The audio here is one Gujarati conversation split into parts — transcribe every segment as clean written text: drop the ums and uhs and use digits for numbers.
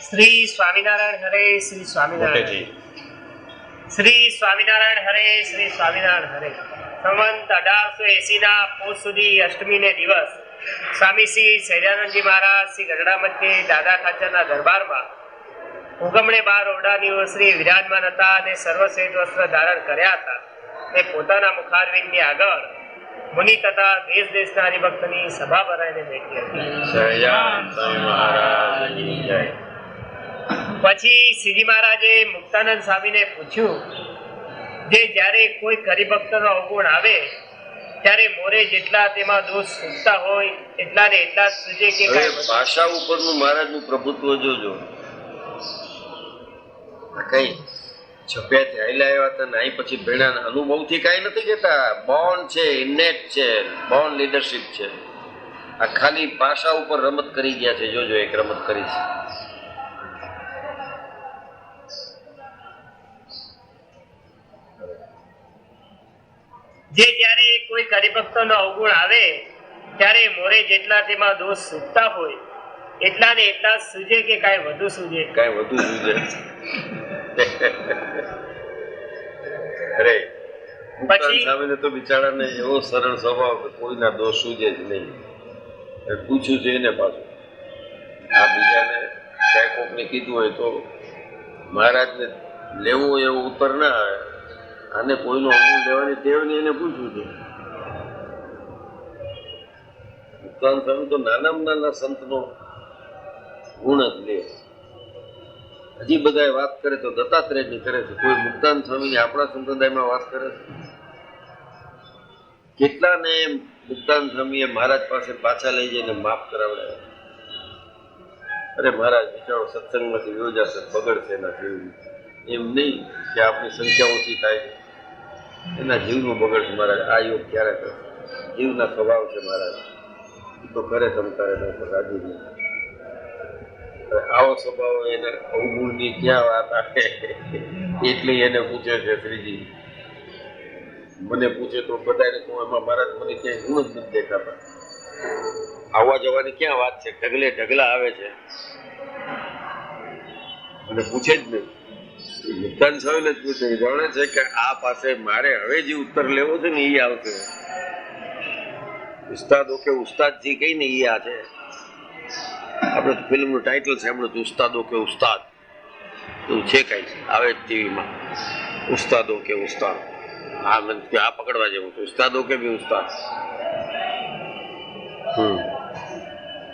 શ્રી સ્વામિનારાયણ હરે, શ્રી સ્વામિનારાયણ, શ્રી સ્વામિનારાયણ હરે, શ્રી સ્વામિનારાયણ હરે. સંવંત 1880 ના પોષ સુધી અષ્ટમી ને દિવસ સ્વામી શ્રી સહજાનંદજી મહારાજ શ્રી ગઢડા મધ્યે દાદા ખાચરના દરબારમાં ઉગમણે 12 ઓરડાની શ્રી વિરાજમાન હતા અને સર્વશ્વેત વસ્ત્ર ધારણ કર્યા હતા. તે પોતાના મુખારવિંદની આગળ મુનિ તથા દેશ દેશના હરિભક્તની સભા ભરાઈને બેઠી હતી. પછી શ્રીજી મહારાજે મુક્તાનંદ સ્વામીને પૂછ્યું, જે જ્યારે કોઈ હરિભક્તનો અવગુણ આવે ત્યારે મોરે જેટલા તેમાં દોષ સૂચતા હોય એટલા ને એટલા જ સૂજે કે ભાષા ઉપરનું મહારાજનું પ્રભુત્વ જોજો. કઈ છપ્યાથી હાઈલા આવ્યા હતા ને અહીં પછી ભેણા અનુભવથી કાંઈ નથી કહેતા. બોર્ન છે, ઇનેટ છે, બોર્ન લીડરશીપ છે. આ ખાલી ભાષા ઉપર રમત કરી ગયા છે. જોજો એક રમત કરી છે. જે જ્યારે કોઈ હરિભક્તનો અવગુણ આવે ત્યારે મોરે જેટલા તેમાં દોષ સૂચતા હોય એટલા ને એટલા સૂજે કે કાંઈ વધુ સૂજે, કાંઈ વધુ સૂજે. અરે પછી સામે તો બિચારાને એવો સરળ સ્વભાવ કે કોઈના દોષ સૂજે જ નહીં. પૂછ્યું છે એને પાછું આ બીજાને ક્યાંય કોકને કીધું હોય તો મહારાજને લેવું હોય એવો ઉત્તર ના આવે. આને કોઈનો અમૂલ લેવાની ટેવ નહીં. એને પૂછ્યું છે. મુક્તાન સ્વામી તો નાનામાં નાના સંતનો ગુણ જ લે. હજી બધા વાત કરે તો દત્તાત્રેયની કરે છે. કોઈ મુક્તાન સ્વામીની આપણા સંપ્રદાયમાં વાત કરે છે? કેટલાને મુક્તાન સ્વામીએ મહારાજ પાસે પાછા લઈ જઈને માફ કરાવડાવ્યા. અરે મહારાજ બિચારો સત્સંગમાંથી યોજાશે, બગડશે એના જીવનું. એમ નહીં કે આપણી સંખ્યા ઓછી થાય, એના જીવનું બગડશે. મહારાજ આ યોગ ક્યારે કરે? જીવના સ્વભાવ છે મહારાજ. એ તો કરે તમતારે રાજી નહીં. આવો સ્વભાવ એને અવગુણની ક્યાં વાત આવે? એટલે એને પૂછે છે શ્રીજી. મને પૂછે તો બધાને કહું એમાં મહારાજ મને ક્યાંય ગુણ જ નથી દેખાતા. આવવા જવાની ક્યાં વાત છે? ઢગલે ઢગલા આવે છે. મને પૂછે જ નહીં. મુક્તાન સ્વામીને જ પૂછે. જાણે છે કે આ પાસે મારે હવે જે ઉત્તર લેવો છે ને એ આવશે. ઉસ્તાદો કે ઉસ્તાદજી કઈ ને એ આ છે. આપણે ફિલ્મનું ટાઇટલ સાંભળ્યું હતું, ઉસ્તાદો કે ઉસ્તાદ. એવું છે કઈ આવે ટીવીમાં, ઉસ્તાદો કે ઉસ્તાદ. આ મને આ પકડવા જેવું છે, ઉસ્તાદો કે બી ઉસ્તાદ.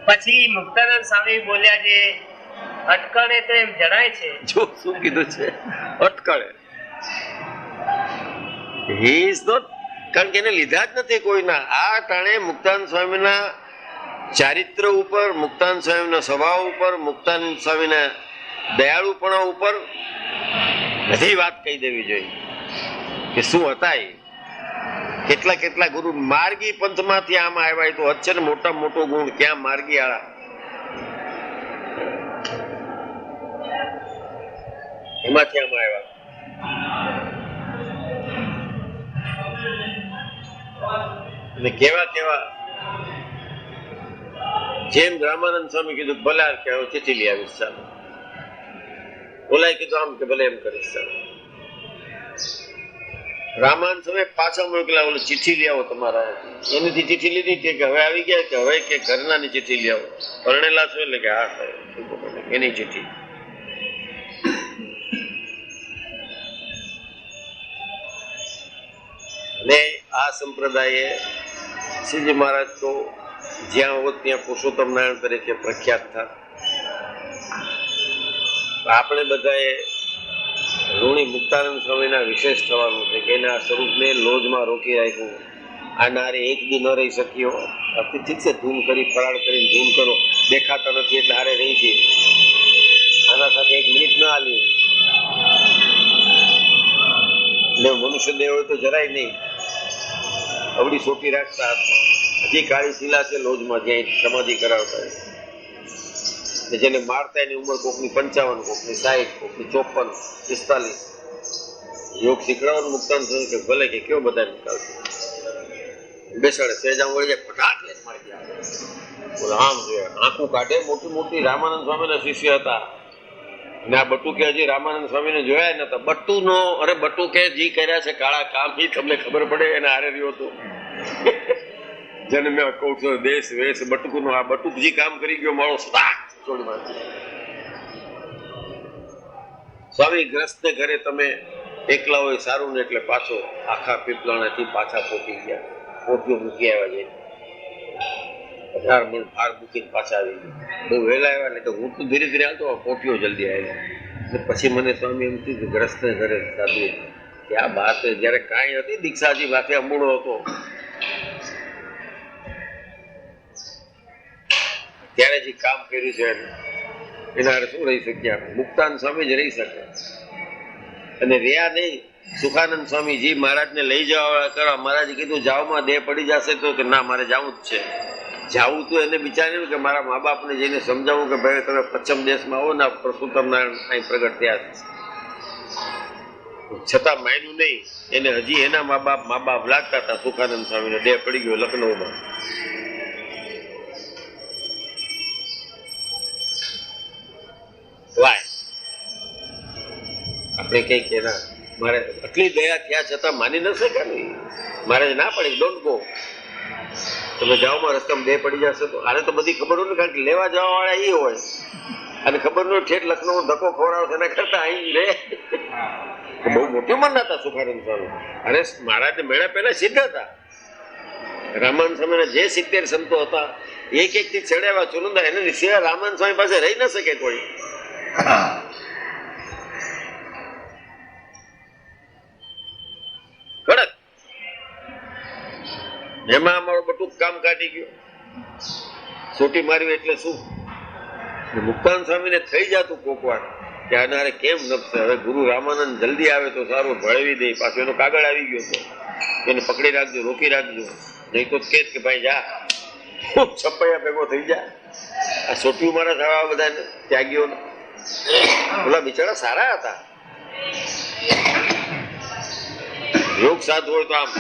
પછી મુક્તાનંદ સ્વામી બોલ્યા, જે અટકણે તો એમ જણાય છે. જો શું કીધું છે? અટકળે. હી ઇઝ નોટ, કારણ કે એને લીધા જ નથી કોઈના. આ ટાણે મુક્તાન સ્વામીના ચારિત્ર ઉપર, મુક્તાન સ્વામીના સ્વભાવ ઉપર, મુક્તાન સ્વામીના દયાળુપણા ઉપર બધી વાત કહી દેવી જોઈએ કે શું હતા એ. કેટલા કેટલા ગુરુ માર્ગી પંથમાંથી આમાં આવ્યા. તો હદ છે ને મોટા મોટો ગુણ. ક્યાં માર્ગી આળા એમાંથી આમાં આવ્યા. અને કેવા કેવા, જેમ રામાનંદ સ્વામી કીધું ભલે કે ચિઠ્ઠી લઈ આવીશ ચાલો. બોલાય કીધું આમ કે ભલે એમ કરીશ ચાલો. રામાનંદ સ્વામી પાછા મોકલા, ઓલું ચિઠ્ઠી લઈ આવો તમારા. એનીથી ચિઠ્ઠી લીધી કે હવે આવી ગયા કે હવે કે ઘરનાની ચિઠ્ઠી લઈ આવો. પરણેલા છો એટલે કે હા એની ચિઠ્ઠી. અને આ સંપ્રદાયે શ્રીજી મહારાજ તો જ્યાં હોત ત્યાં પુરુષોત્તમ નારાયણ તરીકે પ્રખ્યાત થા. આપણે બધાએ ઋણી મુક્તાનંદ સ્વામીના વિશેષ થવાનું છે કે એના સ્વરૂપને લોજમાં રોકી રાખ્યું. આ નારે એક દી ન રહી શક્યો. ઠીક છે, ધૂમ કરી ફરાળ કરીને ધૂમ કરો, દેખાતા નથી એટલે હારે રહી છે. આના સાથે એક મિનિટ ના હાલી એટલે મનુષ્ય દેહ હોય તો જરાય નહીં. અવળી સોટી રાખતા હાથમાં. હજી કાળી શિલા છે લોજમાં જ્યાં સમાધિ કરાવતા. જેને મારતા એની ઉંમર કોકની 55, કોકની 60, કોકની 54, 45. યોગ શીખડાવવાનું મુક્તાન થયું કે ભલે કે કેવો બધા નીકળશે. બેસાડે સહેજામ વળી જાય, ફટાક લે મારી જાય. બોલો આમ જોઈએ આંખું કાઢે. મોટી મોટી રામાનંદ સ્વામીના શિષ્ય હતા. અને આ બટુકે હજી રામાનંદ સ્વામીને જોયા નતા. બટુનો અરે બટુકે જી કર્યા છે કાળા કામ એ તમને ખબર પડે એને હારે રહ્યો હતો. જન્મ્યા કહું છું દેશ વેશ બટુકનો આ બટુકજી કામ કરી ગયો મારો સ્વામી ગ્રસ્તને ઘરે તમે એકલા હોય સારું ને એટલે પાછો આખા પીપલાણાથી પાછા પોકી ગયા. પોતીઓ મૂકી આવ્યા છે 18 મણ ભાર મૂકીને પાછા આવી ગયા. બહુ વહેલા આવ્યા ને તો હું તો ધીરે ધીરે આવતો પોતીઓ જલ્દી આવ્યા. પછી મને સ્વામી એમ થયું કે ગ્રસ્તને ઘરે સાધુ કે આ વાત જયારે કાંઈ હતી દીક્ષાજી માથે અંબુડો હતો ત્યારે જે કામ કર્યું છે એના શું રહી શક્યા? મુક્તાન સ્વામી જ રહી શકે. અને રહ્યા નહીં સુખાનંદ સ્વામીજી મહારાજને લઈ જવા કરવા મહારાજે કીધું જાવમાં દેહ પડી જશે તો કે ના મારે જવું જ છે. જવું તો એને વિચાર્યું કે મારા મા બાપને જઈને સમજાવું કે ભાઈ તમે પશ્ચિમ દેશમાં આવો ને પરસોત્તમ નારાયણ અહીં પ્રગટ થયા છે. છતાં માન્યું નહીં. એને હજી એના મા બાપ લાગતા હતા. સુખાનંદ સ્વામીનો દેહ પડી ગયો લખનૌમાં. વાય આપણે કઈ કે ના મારે આટલી દયા થયા છતાં માની ન શકે ને. મારે ના પડી ડોન્ટ ગો. તમે જાઓમાં રસ્તામાં દેહ પડી જશે તો આને તો બધી ખબર હોય ને કારણ કે લેવા જવા વાળા એ હોય અને ખબર ન ઠેઠ લખનૌ ધક્કો ખવડાવે એના કરતા અહીં રે. બહુ મોટી ઉંમરના હતા સુખાનંદ સ્વામી. અરે મહારાજને મેળા પહેલા સિદ્ધ હતા. રામાનંદ સ્વામીના જે 70 સંતો હતા એક થી ચડાવ્યા ચુનંદા એને સિવાય રામાનંદ સ્વામી પાસે રહી ન શકે કોઈ. કડક એમાં અમારું બટુક કામ કાઢી ગયો. સોટી માર્યું એટલે શું? મુક્તાન સ્વામીને થઈ જતું કોકવાર કે આનારે કેમ નપશે. હવે ગુરુ રામાનંદ જલ્દી આવે તો સારું ભળવી દે. પાછો એનો કાગળ આવી ગયો હતો એને પકડી રાખજો રોકી રાખજો નહીં તો કે ભાઈ જા છપૈયા ભેગો થઈ જાય. આ સોટ્યું મારા થવા બધા ત્યાગીઓ ઓલા બિચારા સારા હતા. યોગ સાધુ હોય તો આમ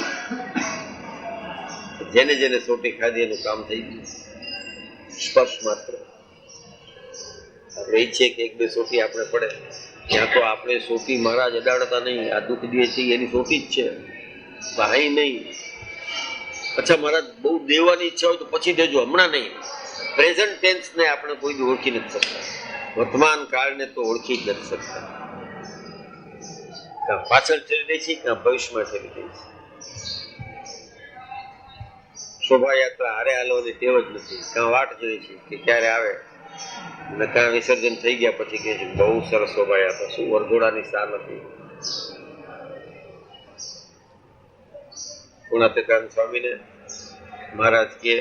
જેને જેને સોટી ખાધી એનું કામ થઈ ગયું. સ્પર્શ માત્ર આપણે ઈચ્છીએ કે 1-2 સોટી આપણે પડે ત્યાં તો આપણે સોટી મહારાજ અડાડતા નહીં. આ દુઃખ દે છે એની સોટી જ છે સહાય નહીં. અચ્છા મહારાજ બહુ દેવાની ઈચ્છા હોય તો પછી દેજો હમણાં નહીં. પ્રેઝન્ટ ટેન્સ ને આપણે કોઈ ઓળખી નથી શકતા. વર્તમાન કાળને તો ઓળખી જ નથી શકતા. કાં પાછળ ઠેરી દે છે કાં ભવિષ્યમાં ઠેરી દે છે. શોભાયાત્રા હારે હાલવાની ટેવ જ નથી. કાં વાટ જોઈ છે કે ક્યારે આવે અને કાં વિસર્જન થઈ ગયા પછી કહે છે બહુ સરસ શોભાયાત્રા. શું વરઘોડાની સા નથી. ગુણાતીતાનંદ સ્વામીને મહારાજ કે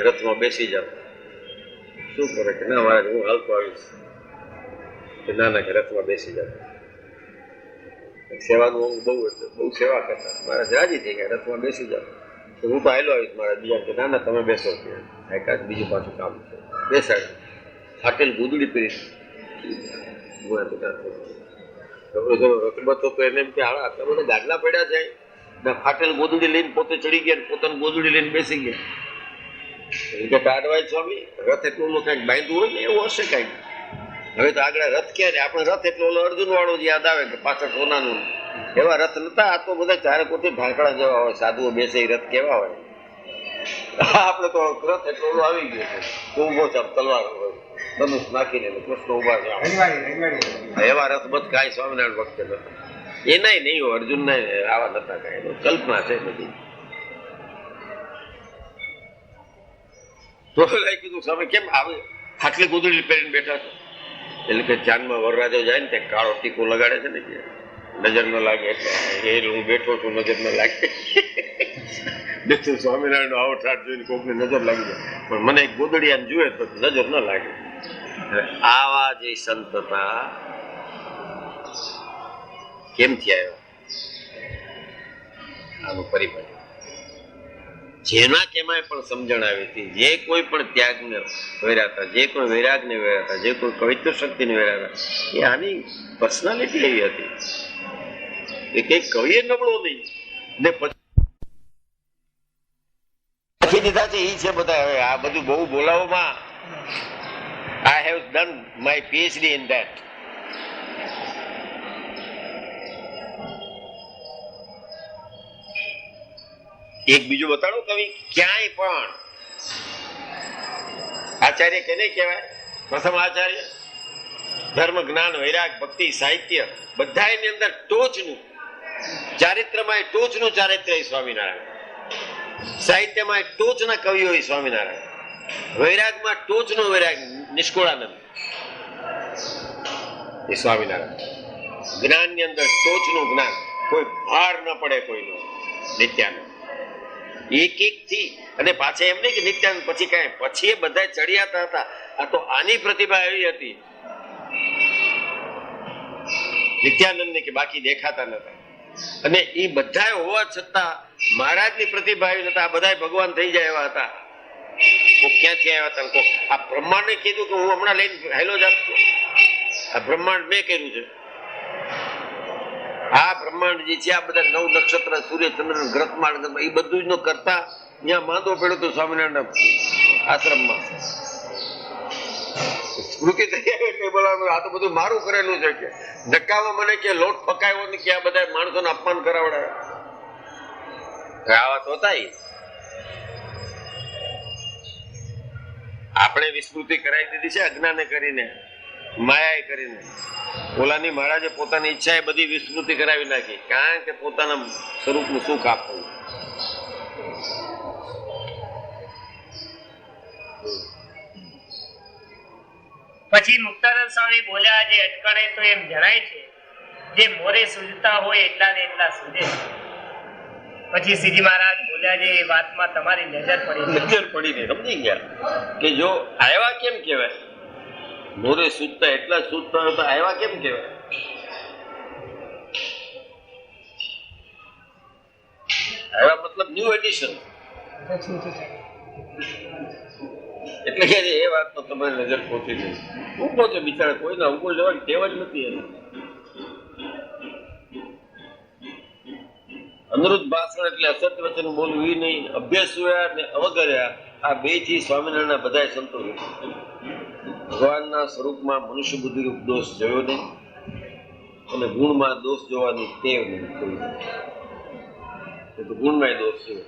રથમાં બેસી જાવ. શું કરે કે ના મહારાજ હું હાલતો આવીશ. કે ના કે રથમાં બેસી જાવ. સેવાનું અંગ બહુ એટલે બહુ સેવા કરતા. મહારાજ રાજી થઈ ગયા રથમાં બેસી જાવ. તો હું તો હાલો આવીશ મહારાજ. બીજા કે ના તમે બેસો એકાદ બીજું પાછું કામ છે. બેસાડ ફાટેલ ગોદડી પહેરી રથબત હતો એને એમ કે હાડા આટલા બધા ગાડલા પડ્યા છે. ફાટેલ ગોદડી લઈને પોતે ચડી ગયા પોતાની ગોદડી લઈને બેસી ગયા. આડવાય સ્વામી રથ એટલું કંઈક બાંધવું હોય ને એવું હશે કઈક. હવે તો આગળ રથ ક્યારે આપણે રથ એટલો અર્જુન વાળો જ યાદ આવે કે પાછળ સોનાનું. એવા રથ નતા. આ તો બધા ચારે કોટી ઢાંકડા જેવા હોય. સાધુઓ બેસે રથ કેવા હોય. આપડે તો રથ એટલો આવી ગયો છે. ઉભો છે તલવાર ધનુષ નાખીને કૃષ્ણ ઉભા છે. એવા રથ બધ કાંઈ સ્વામિનારાયણ વખતે નતા. એનાય નહીં હોય અર્જુન ના આવા નતા કાંઈ. કલ્પના છે બધી. તો કીધું સ્વામી કેમ આવે ખાટલી ગોદડી પહેરીને બેઠા છો? એટલે કે જાનમાં વરરાજો જાય ને ત્યાં કાળો ટીકો લગાડે છે ને કે નજર ન લાગે એટલે એ હું બેઠો છું નજર ન લાગે. દેખું સ્વામિનારાયણ નો આવો ઠાઠ જોઈને કોકને નજર લાગી જાય પણ મને એક ગોદડી આમ જુએ તો નજર ન લાગે. આવા જે સંત હતા કેમ થયા આનો પરિબળ જેના કેમાંય પણ સમજણ આવી હતી. જે કોઈ પણ ત્યાગને વેર્યા હતા, જે કોઈ વૈરાગને વેર્યા હતા, જે કોઈ પવિત્ર શક્તિને વેર્યા હતા એ આની પર્સનાલિટી એવી હતી એ કઈ કવિએ નબળો નહીં ને પછી દીધા છે એ છે બધા. હવે આ બધું બહુ બોલાવોમાં I have done my PhD in that. એક બીજું બતાડો કવિ, ક્યાંય પણ આચાર્ય કેને કહેવાય? પ્રથમ આચાર્ય. ધર્મ, જ્ઞાન, વૈરાગ, ભક્તિ, સાહિત્ય બધાની અંદર ટોચનું ચારિત્રમાં ટોચનું ચારિત્ર્ય સ્વામિનારાયણ, સાહિત્યમાં ટોચના કવિઓ સ્વામિનારાયણ, વૈરાગમાં ટોચનો વૈરાગ નિષ્કુળાનંદ એ સ્વામિનારાયણ, જ્ઞાનની અંદર ટોચનું જ્ઞાન, કોઈ ભાર ન પડે કોઈનો, નિત્યાનંદ. એક એક થી અને પાછા એમ નહીં કે નિત્યાનંદ પછી કાંઈ, પછી એ બધા ચડિયાતા હતા. આ તો આની પ્રતિભા એવી હતી નિત્યાનંદ ને કે બાકી દેખાતા નતા. અને એ બધા હોવા છતાં મહારાજની પ્રતિભા એવી નતા. આ બધા ભગવાન થઈ જાય એવા હતા. ક્યાંથી આવ્યા હતા? આ બ્રહ્માંડે કીધું કે હું હમણાં લઈને હેલો જાત, આ બ્રહ્માંડ મેં કર્યું છે. આ બ્રહ્માંડ જે છે, આ બધા નવ નક્ષત્ર, સૂર્ય, ચંદ્ર, ગ્રહમાળ, એ બધું જ કરતા ત્યાં માંદો પડ્યો હતો સ્વામિનારાયણ આશ્રમમાં. સ્મૃતિ થઈ આવે એટલે બોલાવે આ તો બધું મારું કરેલું છે કે ધક્કામાં મને કે લોટ પકાયો ને કે આ બધા માણસોને અપમાન કરાવડાવે. આવા તો હતા. આપણે વિસ્મૃતિ કરાવી દીધી છે અજ્ઞાને કરીને, માયાએ કરીને. ઓલાની મહારાજે પોતાની ઈચ્છા એ બધી વિસ્મૃતિ કરાવી નાખી, કારણ કે પોતાના સ્વરૂપનું સુખ આપવું. પછી મુક્તાનંદ સ્વામી બોલ્યા, જે અટકણે તો એમ જણાય છે, જે મોરે સૂઝતા હોય એટલા ને એટલા સૂઝે. પછી શ્રીજી મહારાજ બોલ્યા, જે વાતમાં તમારી નજર પડી ને સમજી ગયા કે જો આવ્યા કેમ કહેવાય, મોરે સૂઝતા એટલા સૂઝતા હોય તો આવ્યા કેમ કહેવાય? આવ્યા મતલબ ન્યુ એડિશન. એટલે કે એ વાત તો તમારી નજર પહોંચી ગઈ. ઉભો છે બિચારા, કોઈના ઉભો જવાની ટેવ જ નથી એને. અનુરુદ્ધ ભાષણ એટલે અસત્ય વચન બોલવું એ નહીં. અભ્યાસુયા ને અવગર્યા, આ બે થી સ્વામિનારાયણના બધા સંતો ભગવાનના સ્વરૂપમાં મનુષ્ય બુદ્ધિ રૂપ દોષ જોયો નહીં, અને ગુણમાં દોષ જોવાની ટેવ નહીં કોઈ. ગુણમાં દોષ જોયો.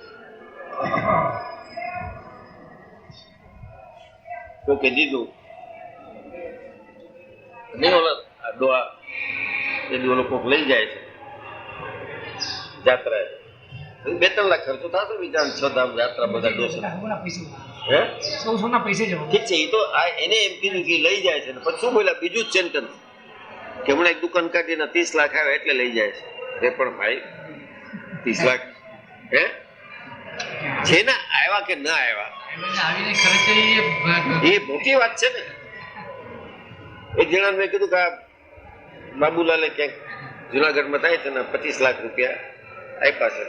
કોકે દીધું નહીં, ઓલા ડોહા એ કોક લઈ જાય છે જાત્રા, 2-3 લાખ ખર્ચો થશે વિચાર. 6 ધામ યાત્રા બધા ડોસા ઠીક છે. એ તો એને એમ કીધું કે લઈ જાય છે. પછી શું બોલ્યા બીજું જ સેન્ટન્સ કે હમણાં એક દુકાન કાઢીને 30 લાખ આવ્યા એટલે લઈ જાય છે. એ પણ ભાઈ 30 લાખ હે છે ને, આવ્યા કે ના આવ્યા એ મોટી વાત છે ને. એક જણા મેં કીધું કે બાબુલાલે ક્યાંક જુનાગઢમાં થાય છે ને 25 લાખ રૂપિયા આપ્યા છે.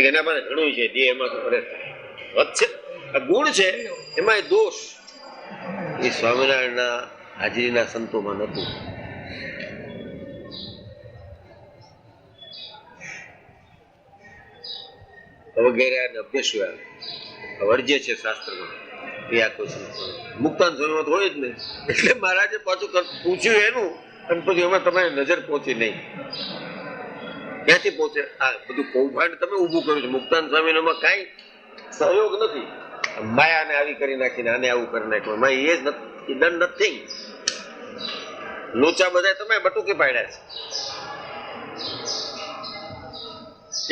એના પાસે ઘણું છે, જે એમાં તો ફરે છે. આ ગુણ છે, એમાં એ દોષ એ સ્વામિનારાયણના હાજરીના સંતોમાં નતું. વગેરે અભ્યાસ વર્જ્ય છે શાસ્ત્રમાં. એ આખો મુક્તાન સ્વામીમાં તો હોય જ નહીં. એટલે મહારાજે પાછું પૂછ્યું એનું, અને પછી અમે તમારી નજર પહોંચી નહીં. ક્યાંથી પહોંચે? આ બધું કૌભાંડ તમે ઉભું કર્યું છે. મુક્તાન સ્વામીનામાં કાંઈ સહયોગ નથી. માયાને આવી કરી નાખીને આને આવું કરી નાખ્યું. એમાં એ જ નથી, ડન નથિંગ. લોચા બધા તમે બટુકી પાડ્યા છે.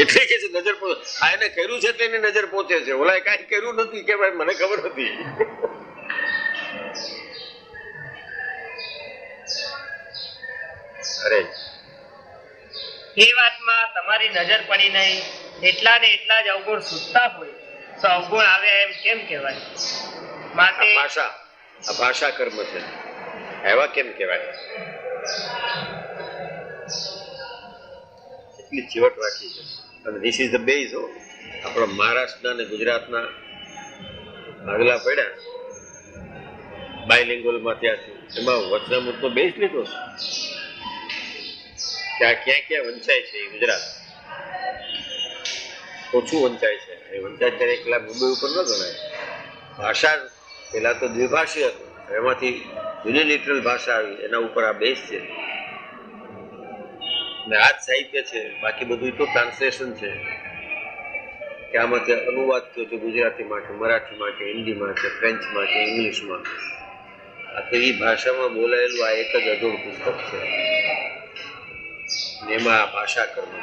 એટલે કે નજર પહોંચે. આ એને કર્યું છે તેની નજર પહોંચે છે. ઓલા કાંઈ કર્યું નથી કે ભાઈ મને ખબર હતી. અરે એ વાતમાં તમારી નજર પડી નહીં, એટલા ને એટલા જ અવગુણ સુધતા હોય તો અવગુણ આવે એમ કેમ કહેવાય? માટે આ ભાષા કર્મ છે. એવા કેમ કહેવાય? એટલી ચીવટ રાખી છે. અને ધીસ ઇઝ ધ બેઝ. આપણા મહારાષ્ટ્રના અને ગુજરાતના ભાગલા પડ્યા બાયલિંગ્વલમાં, ત્યાંથી એમાં વચનામૃતનો બેઝ લીધો છે. ક્યાં ક્યાં વંચાય છે? ગુજરાત ઓછું વંચાય છે. એ વંચાય ત્યારે એકલા મુંબઈ ઉપર ન ગણાય. ભાષા પેલા તો દ્વિભાષી હતું, એમાંથી યુનિલિટરલ ભાષા આવી, એના ઉપર આ બેઝ છે ને આ જ સાહિત્ય છે. બાકી બધું તો ટ્રાન્સલેશન છે કે આમાંથી અનુવાદ થયો છે ગુજરાતીમાં કે મરાઠીમાં કે હિન્દીમાં કે ફ્રેન્ચમાં કે ઇંગ્લિશમાં. આ તો એ ભાષામાં બોલાયેલું આ એક જ અજોડ પુસ્તક છે. એમાં આ ભાષા કર્મ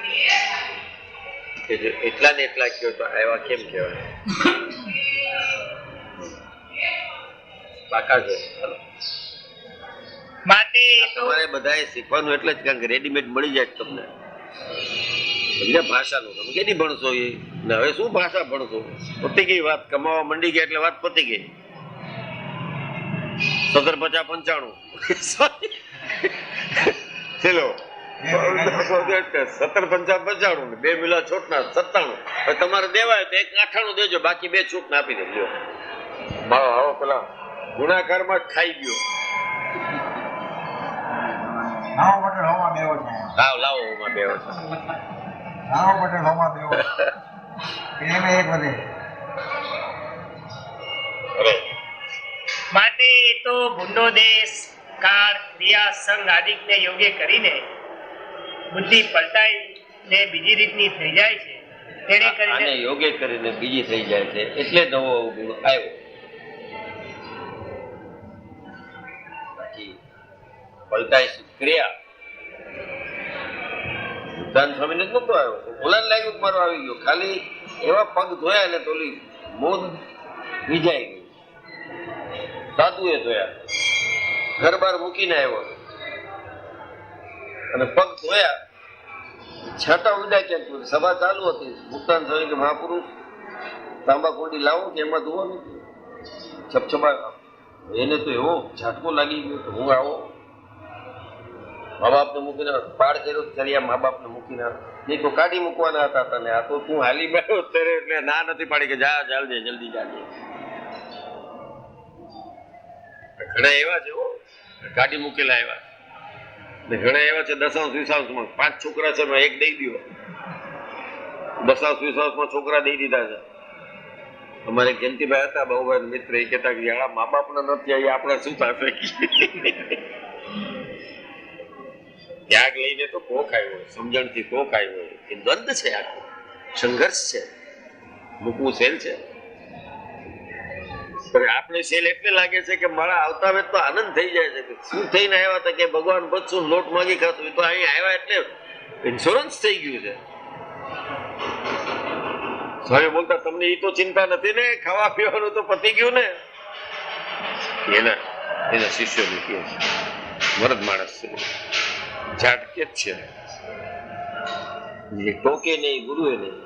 કે જો એટલા ને એટલા કહો તો એવા કેમ કહેવાય? પાકા છે. માટે તમારે બધાએ શીખવાનું એટલે જ, કારણ કે રેડીમેડ મળી જાય તમને. સમજ્યા? ભાષાનું તમે કેની ભણશો એ ને હવે શું ભાષા ભણશો? પતી ગઈ વાત, કમાવા મંડી ગયા એટલે વાત પતી ગઈ. 1750-95 ચલો 1750-95 ને 2 મિલા છૂટના 97. તમારે દેવાય તો 1 દેજો, બાકી 2 છૂટના આપી દેજો. મારો પેલા ગુણાકારમાં ખાઈ ગયો. લાવો ઓમાં બેવો છો. માટે તો ભૂંડો દેશ કાળ ક્રિયા સંગ આદિકને યોગ્ય કરીને બુદ્ધિ પલટાઈ ને બીજી રીતની થઈ જાય છે. તેને આને કરીને યોગ્ય કરીને બીજી થઈ જાય છે એટલે નવો અવગુણ આવ્યો. બાકી પલટાઈ ક્રિયા મુક્તાન સ્વામીને જ નતો આવ્યો. ઓલાને લાગ્યું મારો આવી ગયો. ખાલી એવા પગ ધોયા ને તોલી મોદ ભીજાઈ ગઈ. સાધુએ ધોયા, ઘર બાર મૂકીને આવ્યો અને પગ ધોયા, છાંટા ઉડ્યા ક્યાંક. સભા ચાલુ હતી. મુક્તાન સ્વામી કે મહાપુરુષ તાંબા કુંડી લાવો કે એમાં ધોવાનું? છપછપા. એને તો એવો ઝાટકો લાગી ગયો કે હું આવો મા બાપને મૂકીને પાડ કર્યો ચર્યા મા બાપને મૂકીને નહીં તો કાઢી મૂકવાના હતા તને. આ તો તું હાલી બેઠો ત્યારે એટલે ના નથી પાડી કે જા ચાલજે જલ્દી જાજે. ઘણા એવા છે કાઢી મૂકેલા એવા ને ઘણા એવા છે 10-20 5 છોકરા છે એક દઈ દો. 10-20 છોકરા દઈ દીધા છે. અમારે જયંતિભાઈ હતા બાબુભાઈ મિત્ર, એ કહેતા કે આ મા બાપને નથી આવી આપણે શું થશે? ત્યાગ લઈને તો કોક આવ્યો, સમજણથી કોક આવ્યો. એ દ્વંદ છે, આખો સંઘર્ષ છે. મૂકવું સેલ છે. આપણે સેલ એટલે લાગે છે કે મારા આવતા વેત તો આનંદ થઈ જાય છે કે શું થઈને આવ્યા હતા કે ભગવાન બચશું લોટ માંગી ખાશું. તો અહીં આવ્યા એટલે ઇન્સ્યોરન્સ થઈ ગયું છે. સ્વામી બોલતા તમને એ તો ચિંતા નથી ને, ખાવા પીવાનું તો પતી ગયું ને. એના શિષ્યો મૂકીએ છે. મરદ માણસ છે, ઝાટકે જ છે, જે ટોકે નહીં ગુરુએ નહીં.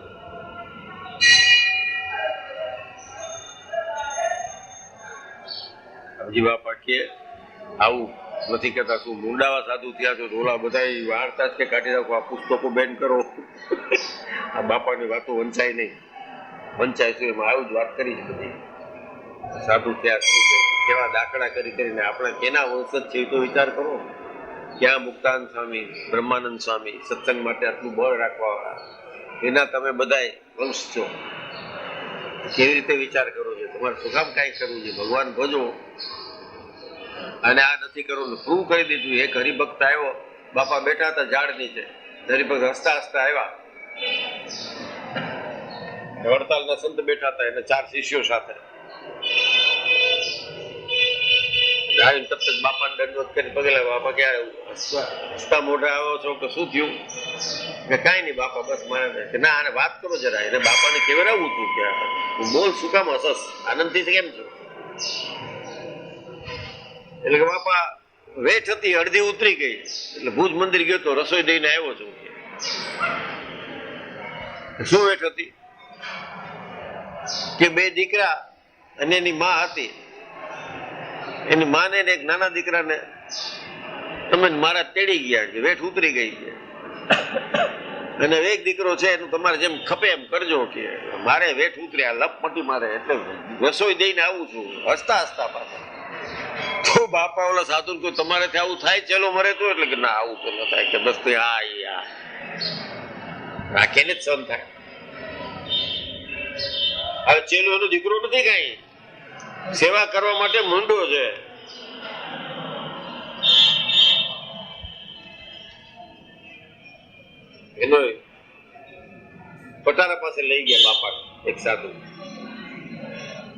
હજી બાપા કે આવું નથી કહેતા, શું મુંડાવા સાધુ થયા છો? રોલા બધા વાર્તા જ કે કાઢી રાખો, આ પુસ્તકો બેન કરો. આ બાપાની વાતો વંચાય નહીં. વંચાય શું એમાં આવું જ વાત કરી છે બધી. સાધુ થયા શું છે, કેવા દાખલા કરી કરીને આપણે કેના વંશજ છે તો વિચાર કરો. ક્યાં મુક્તાન સ્વામી, બ્રહ્માનંદ સ્વામી સત્સંગ માટે આટલું બળ રાખવા વાળા, એના તમે બધા વંશ છો. કેવી રીતે વિચાર કરો છો? તમારે શું કામ કાંઈ કરવું છે? ભગવાન ભજો અને આ નથી કરવું. પ્રૂવ કરી દીધું. એક હરિભક્ત આવ્યો, બાપા બેઠા હતા ઝાડ નીચે, હરિભક્ત હસતા હસતા આવ્યા. વડતાલના સંત બેઠા હતા, એને 4 શિષ્યો સાથે. બાપાને દંડવત કરી પગે લાગ્યા. બાપા ક્યારે હસતા મોઢા આવો છો કે શું થયું? કે કાંઈ નહીં બાપા, બસ મારે કે ના આને વાત કરો જરા. એને બાપાને કેવડાવવું હતું કે હું બોલ, શું કામ હસસ? આનંદથી કેમ છો? એટલે કે બાપા વેઠ હતી, અડધી ઉતરી ગઈ એટલે ભુજ મંદિર ગયો તો રસોઈ દઈને આવ્યો છું. શું વેઠ હતી? કે 2 દીકરા અને એની માં હતી. એની માને ને એક નાના દીકરાને તમે મારા તેડી ગયા છે, વેઠ ઉતરી ગઈ છે. અને એક દીકરો છે એનું તમારે જેમ ખપે એમ કરજો કે મારે વેઠ ઉતર્યા લપમટી મારે, એટલે રસોઈ દઈને આવું છું. હસતા હસતા પાછા. તો બાપા ઓલા સાધુ કોઈ તમારેથી આવું થાય ચેલો મરે તો? એટલે કે ના આવું તો ન થાય. કે બસ તો આ રાખીને જ સહન થાય. હવે ચેલો એનો દીકરો નથી, કઈ સેવા કરવા માટે મૂંડો છે. એનો પટારા પાસે લઈ ગયા બાપા એક સાધુ,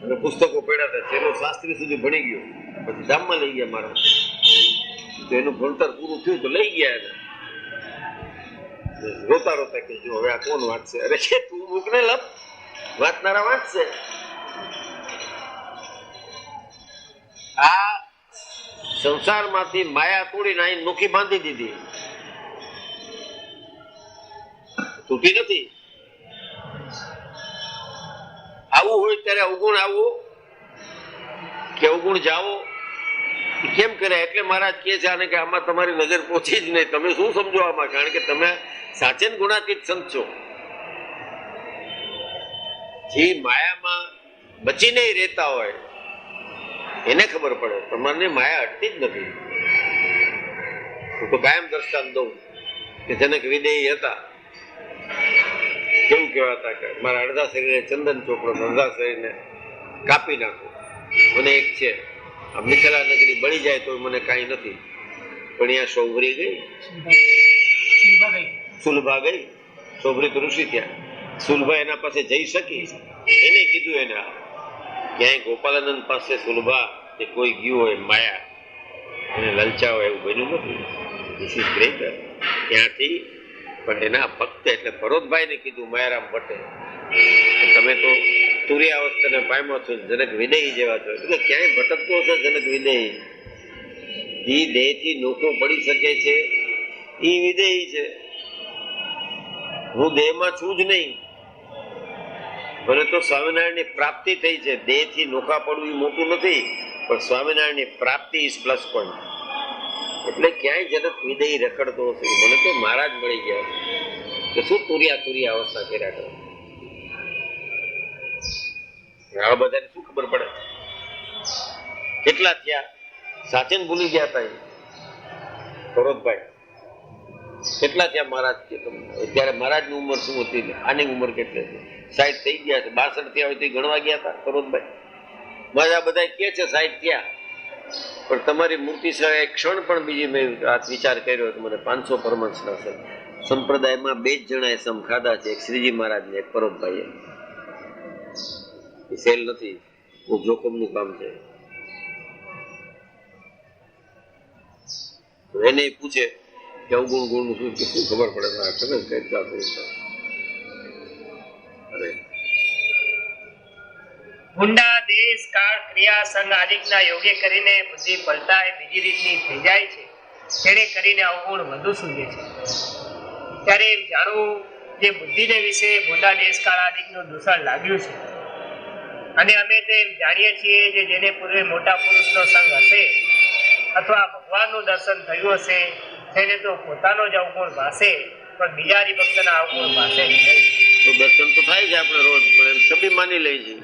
અને પુસ્તકો પડ્યા હતા. ચેલો શાસ્ત્રી સુધી ભણી ગયો, પછી ધામમાં લઈ ગયા મારા. તો એનું ભણતર પૂરું થયું તો લઈ ગયા એને. રોતા રોતા કે જો હવે આ કોણ વાંચશે? અરે કે તું મૂકને લપ, વાંચનારા વાંચશે. આ સંસારમાંથી માયા તોડીને અહીં નોખી બાંધી દીધી, તૂટી નથી. આવું હોય ત્યારે અવગુણ આવો કે અવગુણ જાવો કેમ કરે? એટલે મહારાજ કહે છે આને કે આમાં તમારી નજર પહોંચી જ નહીં. તમે શું સમજો આમાં? કારણ કે તમે સાચે ગુણાતીત સંત છો. જે માયામાં બચી નહીં રહેતા હોય એને ખબર પડે. તમારે માયા અટતી જ નથી. હું તો કાયમ દ્રષ્ટાંત દઉં કે જનક વિદેહી હતા. કેવું કહેવાતા કે મારા અડધા શરીરે ચંદન ચોપડો, અડધા શરીરને કાપી નાખો. મને એક છે, આ મિથિલા નગરી બળી જાય તો મને કાંઈ નથી, પણ અહીંયા સૌભરી ગઈ, સુલભા ગઈ. સૌભરી તો ઋષિ ત્યાં, સુલભા એના પાસે જઈ શકી. એને કીધું એને ક્યાંય ગોપાલાનંદ પાસે સુલભા કે કોઈ ગયું હોય માયા એને લલચાવો એવું બન્યું નથી. This is greater. ત્યાંથી પણ એના ભક્ત એટલે ભરોતભાઈને કીધું માયારામ ભટ્ટે, તમે તો તુર્યાવસ્થાને પામ્યો છો, જનક વિદેહી જેવા છો. એટલે ક્યાંય ભટકતો હશે જનક વિદેહી. જે દેહથી નોખો પડી શકે છે એ વિદેહી છે. હું દેહમાં છું જ નહીં. ભલે તો સ્વામિનારાયણની પ્રાપ્તિ થઈ છે, દેહથી નોખા પડવું એ મોટું નથી, પણ સ્વામિનારાયણની પ્રાપ્તિ ઇઝ પ્લસ પોઈન્ટ. એટલે ક્યાંય જનક વિદેહી રખડતો હશે. મને તો મહારાજ મળી ગયા કે શું તુર્યા અવસ્થા કર્યા કરે. આ બધાને શું ખબર પડે? કેટલા થયા સાચે ભૂલી ગયા હતા ભરતભાઈ. કેટલા થયા મહારાજ? અત્યારે મહારાજની ઉંમર શું હતી, આની ઉંમર કેટલી હતી? 60 થઈ ગયા છે. 62 થયા હોય તો ગણવા ગયા હતા ભરતભાઈ. મારા બધા કે છે 60 થયા, પણ તમારી મૂર્તિ સર એક ક્ષણ પણ બીજી મેં આ વિચાર કર્યો તો મને 500 પરમહંસના છે સંપ્રદાયમાં 2 જ જણાએ સમ ખાધા છે, એક શ્રીજી મહારાજ ને એક પરોપભાઈએ. સેલ નથી, બહુ જોખમનું કામ છે. એને પૂછે કે અવગુણ ગુણનું શું કે શું ખબર પડે? અરે ઊંડા દેશ કાળ ક્રિયા સંગ આદિકના યોગ્ય કરીને બુદ્ધિ પલટાય બીજી રીતની થઈ જાય છે. તેને કરીને અવગુણ વધુ સૂજે છે. ત્યારે એમ જાણવું જે બુદ્ધિને વિશે ઊંડા દેશ કાળ આદિકનું દૂષણ લાગ્યું છે. અને અમે તે જાણીએ છીએ જે જેને પૂર્વે મોટા પુરુષનો સંગ હશે અથવા ભગવાનનું દર્શન થયું હશે તેને તો પોતાનો જ અવગુણ ભાસે, પણ બીજા હરિભક્તના અવગુણ ભાસે નહીં. તો દર્શન તો થાય છે આપણે રોજ, પણ એમ સભી માની લઈ છે.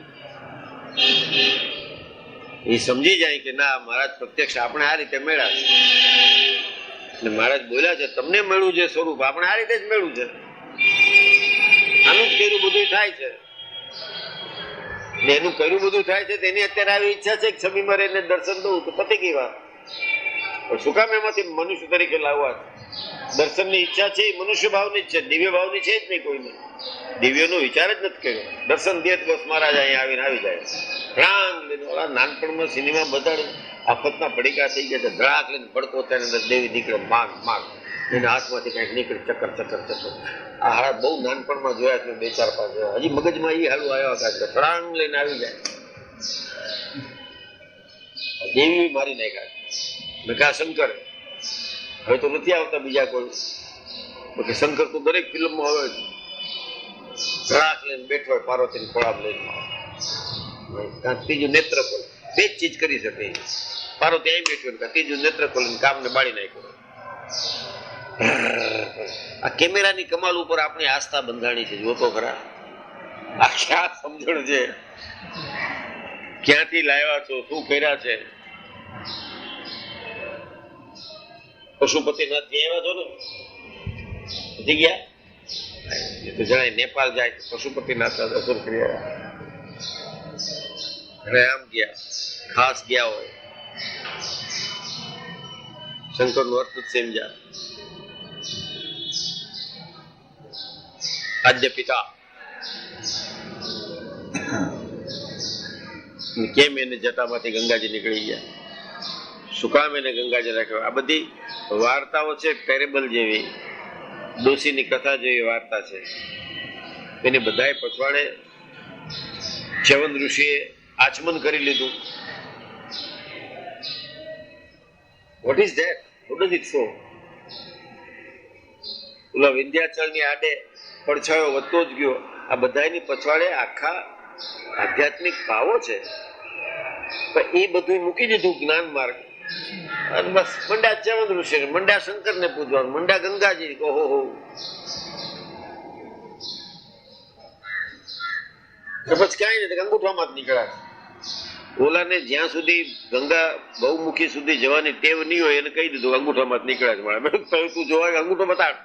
એ સમજી જાય કે ના મહારાજ પ્રત્યક્ષ આપણે આ રીતે મેળ્યા છે, અને મહારાજ બોલ્યા છે તમને મળ્યું છે સ્વરૂપ આપણે આ રીતે જ મેળવું છે. આનું જ કર્યું બધું થાય છે, એનું કર્યું બધું થાય છે. તેની અત્યારે આવી ઈચ્છા છે કે સભીમાં રહીને દર્શન દઉં તો પતી ગઈ વાત. શું કામ એમાંથી મનુષ્ય તરીકે લાવવા? દર્શનની ઈચ્છા છે એ મનુષ્ય ભાવની જ છે, દિવ્ય ભાવની છે જ નહીં કોઈને. દિવ્યનો વિચાર જ નથી કર્યો. દર્શન દે બસ મહારાજ અહીંયા આવીને આવી જાય. ધડાક લઈને ઓલા નાનપણમાં સિનેમા બધાડે આફતના પડીકા થઈ ગયા, ધડાક લઈને ભડકો થાય અંદર દેવી નીકળે માગ માગ, એના હાથમાંથી કંઈક નીકળે ચક્કર ચક્કર ચક્કર. આ હારા બહુ નાનપણમાં જોયા છે 2-4-5. હજી મગજમાં એ હાલું આવ્યા હતા કે ધડાક લઈને આવી જાય. દેવી મારી નાખ્યા. મેં કહા શંકર હવે તો નથી આવતા બીજા કોઈ, શંકર તો દરેક ફિલ્મમાં આવે છે. ધડાક લઈને બેઠો હોય પાર્વતીની ખોળામ લઈને, ત્રીજું નેત્ર ખોલે. 2 જ ચીજ કરી શકે. પાર્વતી અહીં બેઠી હોય, ત્રીજું નેત્ર ખોલીને કામને બાળી નાખ્યો. આ કેમેરાની કમાલ ઉપર આપણી આસ્થા બંધાણી છે. જોતો ખરા આ ક્યાં સમજણ છે? ક્યાંથી લાવ્યા છો? શું કર્યા છે? પશુપતિનાથ આવ્યા છો ને જગ્યા એ તો જણાય નેપાળ જાય પશુપતિનાથ દર્શન કરી આવ્યા. આમ ગયા ખાસ ગયા હોય, શંકર નો અર્થ સમજ્યા. આદ્ય પિતા. કેમ એને જટામાંથી ગંગાજી નીકળી ગયા, શું કામ એને ગંગાજી રાખ્યો? આ બધી વાર્તાઓ છે, પેરેબલ જેવી, ડોશીની કથા જેવી વાર્તા છે. એને બધાએ પછવાડે ચ્યવન ઋષિએ આચમન કરી લીધું. What is that? What does it show? ઓલા વિંધ્યાચળની આડે પડછાયો વધતો જ ગયો. આ બધાની પછવાડે આખા આધ્યાત્મિક ભાવો છે, પણ એ બધું મૂકી દીધું જ્ઞાન માર્ગ. અને બસ મંડ્યા ચ્યવન ઋષિ, મંડ્યા શંકરને પૂજવાનું, મંડ્યા ગંગાજી. ઓહો હો, પછી ક્યાંય નથી, અંગૂઠામાં જ નીકળ્યા. ઓલાને જ્યાં સુધી ગંગા બહુમુખી સુધી જવાની ટેવ નહીં હોય એને કહી દીધું અંગૂઠામાં જ નીકળ્યા છે. તું જોવા અંગૂઠો બતાડ.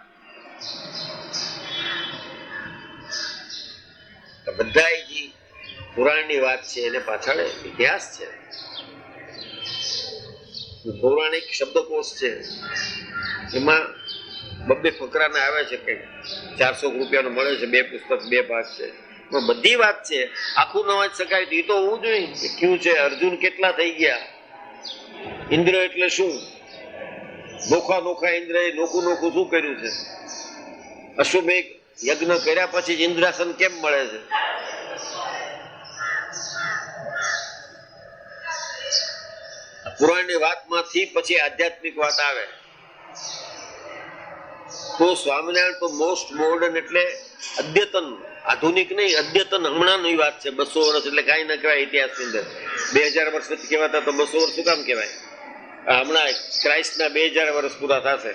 બધા જે પુરાણની વાત છે એને પાછળ ઇતિહાસ છે, પૌરાણિક શબ્દકોશ છે. એમાં બબ્બે ફકરાને આવે છે કે 400 રૂપિયાનું મળે છે, 2 પુસ્તક 2 ભાગ છે. બધી વાત છે, આખું ન વાંચ શકાય તો એ તો હોવું જોઈએ. ક્યું છે? અર્જુન કેટલા થઈ ગયા? ઇન્દ્ર એટલે શું? નોખા નોખા ઇન્દ્ર એ નોખું નોખું શું કર્યું છે? અશ્વમેઘ યજ્ઞ કર્યા પછી જ ઇન્દ્રાસન કેમ મળે છે? પુરાણની વાતમાંથી પછી આધ્યાત્મિક વાત આવે તો સ્વામિનારાયણ તો મોસ્ટ મોડર્ન, એટલે અદ્યતન, આધુનિક નહીં, અદ્યતન હમણાંની વાત છે. 200 વર્ષ એટલે કાંઈ ન કહેવાય ઇતિહાસની અંદર. 2000 વર્ષ પછી કહેવાતા તો 200 વર્ષ શું કામ કહેવાય? હમણાં ક્રાઇસ્ટના 2000 વર્ષ પૂરા થશે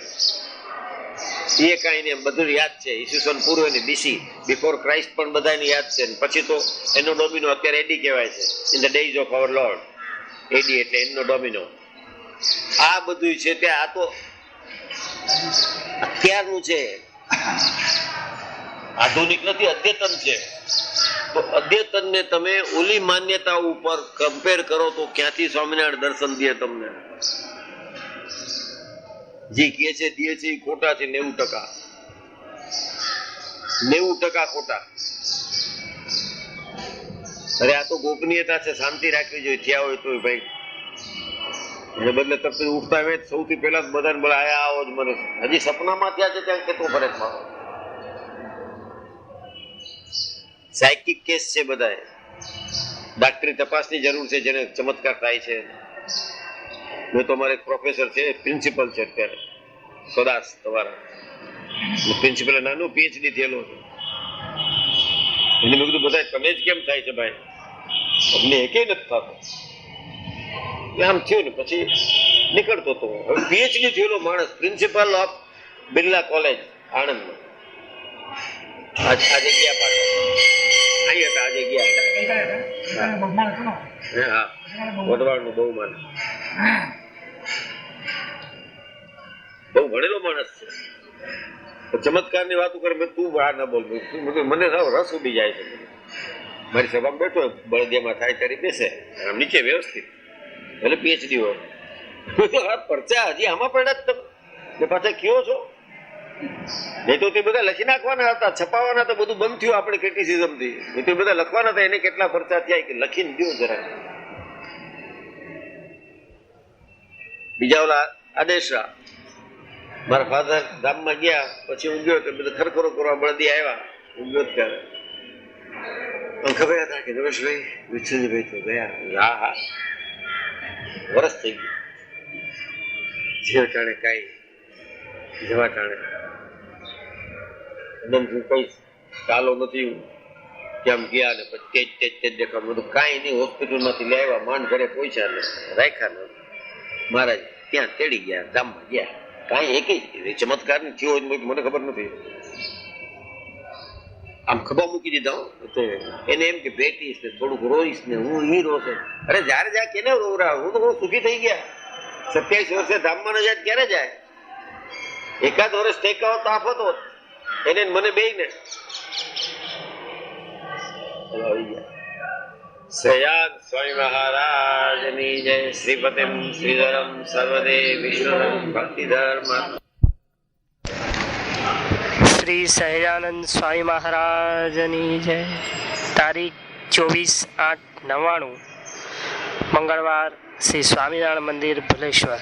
એ કાંઈ નહીં, બધું યાદ છે. ઈસવીસન પૂર્વની બીસી, બિફોર ક્રાઇસ્ટ પણ બધાને યાદ છે. પછી તો એનો ડોમિનો અત્યારે એડી કહેવાય છે, in the days of our lord. AD એટલે એનો ડોમિનો. આ બધું છે તે આ તો અત્યારનું છે, આધુનિક નથી, અદ્યતન છે. તો અદ્યતનને તમે ઓલી માન્યતા ઉપર કમ્પેર કરો તો ક્યાંથી સ્વામિનારાયણ દર્શન દે તમને? જે કહે છે દે છે એ ખોટા છે. 90% ખોટા. અરે આ તો ગોપનીયતા છે, શાંતિ રાખવી જોઈએ. થયા હોય તો ભાઈ એને બદલે તરત ઉઠતા વેત સૌથી પહેલા જ બધાને બોલે આયા આવો જ. મને હજી સપનામાં થયા છે ત્યાં કેટલો ફરક મારો. સાયકિક કેસ છે બધા, ડાક્ટરી તપાસની જરૂર છે. જેને ચમત્કાર થાય છે. મેં તો અમારે એક પ્રોફેસર છે, પ્રિન્સિપલ છે અત્યારે, સદાસ તમારા પ્રિન્સિપલ, નાનું પીએચડી થયેલો છે. એને મેં કીધું બધા તમે જ કેમ થાય છે ભાઈ? અમને એકેય નથી થતો. આમ થયું ને પછી નીકળતો હતો. હવે પીએચડી થયેલો માણસ, પ્રિન્સિપલ ઓફ બિરલા કોલેજ આણંદમાં. આજે ગયા પાછા અહીં હતા, આજે ગયા. હા, વઢવાણનું બહુ માન, બહુ ભણેલો માણસ છે. ચમત્કારની વાતો કરે, તું બહાર ના બોલ. મને રસ ઉડી જાય છે. મારી સભામાં બેઠો બળદિયામાં થાય ત્યારે બેસે આમ નીચે વ્યવસ્થિત, એટલે પીએચડી હોય. પરચા હજી આમાં પડ્યા તમે પાછા કયો છો? નહીં તો તે બધા લખી નાખવાના હતા, છપાવાના હતા, બધું બંધ થયું આપણે ક્રિટિસિઝમથી. નહીં તો બધા લખવાના હતા. એને કેટલા પરચા થયા કે લખીને દો જરા. બીજા ઓલા આદેશરા, મારા ફાધર ગામમાં ગયા પછી હું ગયો તો બધા ખરખરો કરવા બળદી આવ્યા. હું ગયો ત્યારે ખબર હતા કે રમેશભાઈ વિઠ્ઠલજીભાઈ તો ગયા. હા હા, વરસ થઈ ગયું. જે ટાણે કાંઈ જવા ટાણે હું કઈ ચાલો નથી કે આમ ગયા ને પછી તેજ દેખાવ બધું કાંઈ નહીં. હોસ્પિટલમાંથી લઈ આવ્યા, માંડ ઘરે પહોંચ્યા ને રાખ્યા ને મહારાજ ત્યાં તેડી ગયા, ગામમાં ગયા. કાંઈ એકેય ચમત્કાર થયો હોય મને ખબર નથી. આમ ખભા મૂકી દીધા. એને એમ કે બેટીશ ને થોડુંક રોઈશ ને હું ઈ રોશે. અરે જયારે જાય કેને રોવરા? હું તો બહુ સુખી થઈ ગયા. 27 વર્ષે ધામમાં ન જાય ક્યારે જાય? એકાદ વર્ષ ટેકાવો તો આફત હોત એને મને બે ને. સયાદ સ્વામી મહારાજની જય. શ્રીપતિમ શ્રીધરમ સર્વદેવ વિશ્વમ ભક્તિધર્મ. શ્રી સહજાનંદ સ્વામી મહારાજની જય. તારીખ 24/8/99 મંગળવાર, શ્રી સ્વામિનારાયણ મંદિર ભુલેશ્વર.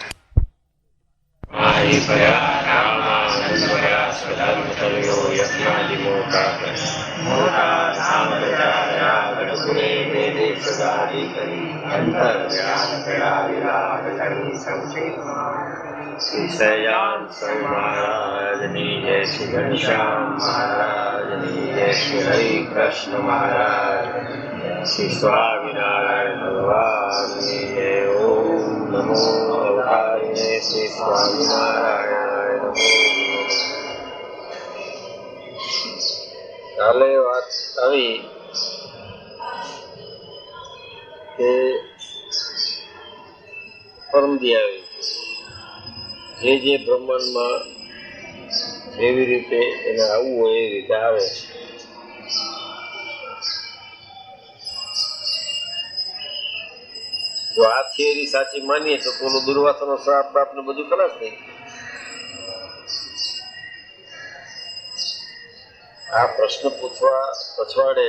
શ્રી સહજાનંદ સ્વામી મહારાજની જય. શ્રી ઘનશ્યામ મહારાજની જય. શ્રી હરિ કૃષ્ણ મહારાજ. શ્રી સ્વામિનારાયણ ભગવાનની જય. ઓમ નમો અવતારિણે શ્રી સ્વામિનારાયણ નમો. કાલે વાત આવી કે પરમદી આવી જે બ્રહ્માંડમાં જેવી રીતે એને આવવું હોય એ રીતે આવે છે. જો આ થિયરી સાચી માનીએ તો પેલું દુર્વાસાનો શ્રાપ બાપ ને બધું ખલાસ થઈ. આ પ્રશ્ન પૂછવા પછવાડે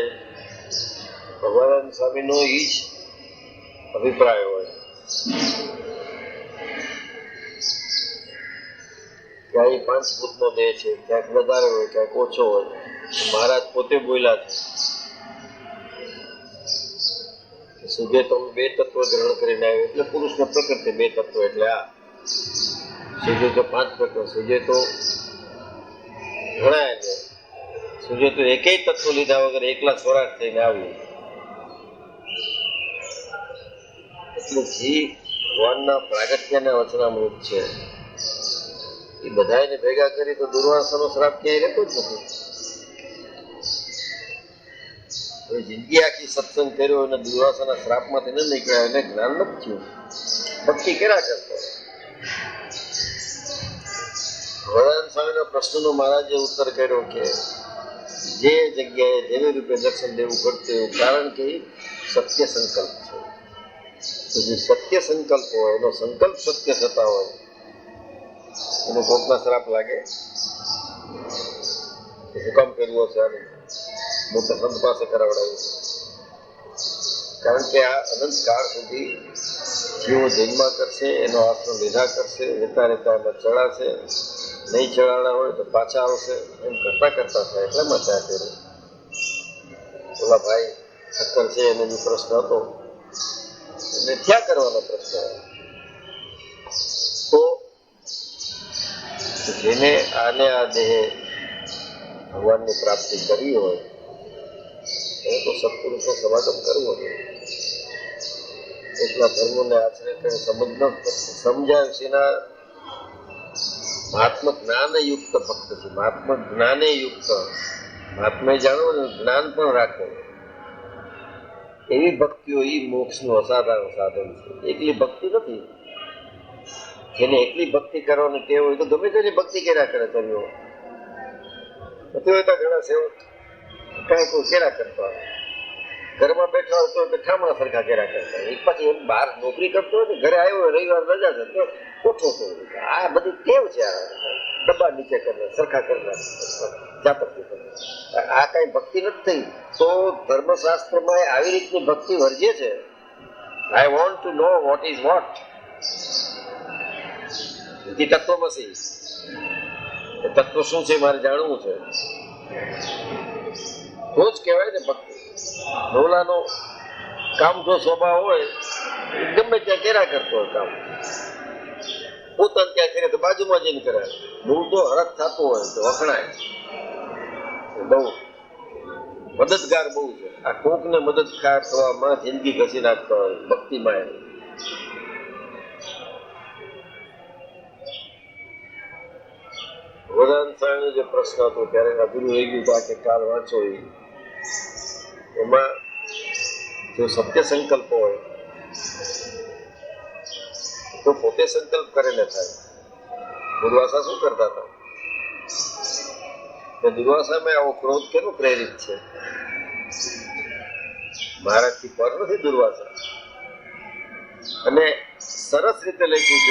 ભગવાન સ્વામીનો ઈ જ અભિપ્રાય હોય. ક્યાંય પાંચભૂતનો દેહ છે, ક્યાંક વધારે હોય, ક્યાંક ઓછો હોય. મહારાજ પોતે બોલ્યા છે સુજે તો બે તત્વ ગ્રહણ કરીને આવ્યો એટલે પુરુષને પ્રકૃતિ બે તત્વ એટલે આ સુજે તો પાંચ તત્વ. સુજે તો ઘણા છે. સુજે તો એકેય તત્વ લીધા વગર એકલા સ્વરાટ થઈને આવ્યું. એટલે જે ભગવાનના પ્રાગટ્યના વચનામૃત છે એ બધાને ભેગા કરી તો દુર્વાસાનો શ્રાપ ક્યાંય રહેતો જ નથી. જિંદગી આખી સત્સંગ કર્યો અને દુર્વાસાના શ્રાપમાંથી ન નીકળ્યા એને જ્ઞાન નથી થયું. ભક્તિ કર્યા કરતો. ભગવાન સ્વામીના પ્રશ્નનો મહારાજે ઉત્તર કર્યો કે જે જગ્યાએ જેવી રૂપે દર્શન દેવું કરતું એવું, કારણ કે સત્ય સંકલ્પ છે. તો જે સત્ય સંકલ્પ હોય એનો સંકલ્પ સત્ય થતા હોય એનો કોકના શ્રાપ લાગે. શું કામ કરવો છે આને મોટા સંત પાસે કરાવડાવ્યું? કારણ કે આ અનંત કાળ સુધી જેવો જન્મા કરશે એનો આશ્રમ લીધા કરશે, રહેતા રહેતા એમાં ચડાશે, નહીં ચડાડા હોય તો પાછા આવશે, એમ કરતા કરતા થાય. એટલામાં ત્યાં કર્યું. ઓલા ભાઈ ઠક્કર છે એને જે પ્રશ્ન હતો એને થયા કરવાનો પ્રશ્ન. તો જેને આને આ દેહે ભગવાનની પ્રાપ્તિ કરી હોય એને તો સત્પુરુષનો સમાગમ કરવો જોઈએ. એટલા ધર્મોને આચરે કરીને સમજ ન સમજાય સેના મહાત્મા જ્ઞાને યુક્ત ભક્ત છે. મહાત્મા જ્ઞાને યુક્ત, મહાત્મા જાણો ને જ્ઞાન પણ રાખો એવી ભક્તિઓ એ મોક્ષનું અસાધારણ સાધન છે. એકલી ભક્તિ નથી. જેને એકલી ભક્તિ કરવાની ટેવ હોય તો ગમે તેની ભક્તિ કર્યા કરે. કર્યો નથી હોય તો ઘણા સેવક કાંઈ કોઈ કર્યા કરતા હોય, ઘરમાં બેઠા હોય તો ઠામણા સરખા કર્યા કરતા હોય. એક પછી એમ બહાર નોકરી કરતો હોય ને ઘરે આવ્યો હોય રવિવાર રજા છે તો ઓછો તો આ બધી ટેવ છે. આ ડબ્બા નીચે કરનાર, સરખા કરનાર, જાપતિ કરનાર, આ કઈ ભક્તિ નથી થઈ. તો ધર્મશાસ્ત્રમાં આવી રીતની ભક્તિ વર્જે છે. I want to know what is what. Tatvamasi તત્વ શું છે મારે જાણવું છે તો જ કહેવાય ને ભક્તિ. ડોલાનો કામ જો સ્વભાવ હોય ગમે ત્યાં કર્યા કરતો હોય કામ, પોતાને ત્યાં કરે તો બાજુમાં જઈને કરે. મૂળ તો હરખ થતો હોય તો વખણાય. બહુ મદદગાર બહુ છે. આ કોકને મદદગાર થવામાં જિંદગી ઘસી નાખતા હોય ભક્તિમાં. ભગવાન સ્વામીનો જે પ્રશ્ન હતો ત્યારે અધૂરું રહી ગયું કે કાલ વાંચો. એમાં જો સત્ય સંકલ્પ હોય તો પોતે સંકલ્પ કરીને થાય. દુર્વાસા શું કરતા હતા? દુર્વાસામાં આવો ક્રોધ કેનો પ્રેરિત છે? મહારાજથી પર નથી દુર્વાસા. અને સરસ રીતે લખ્યું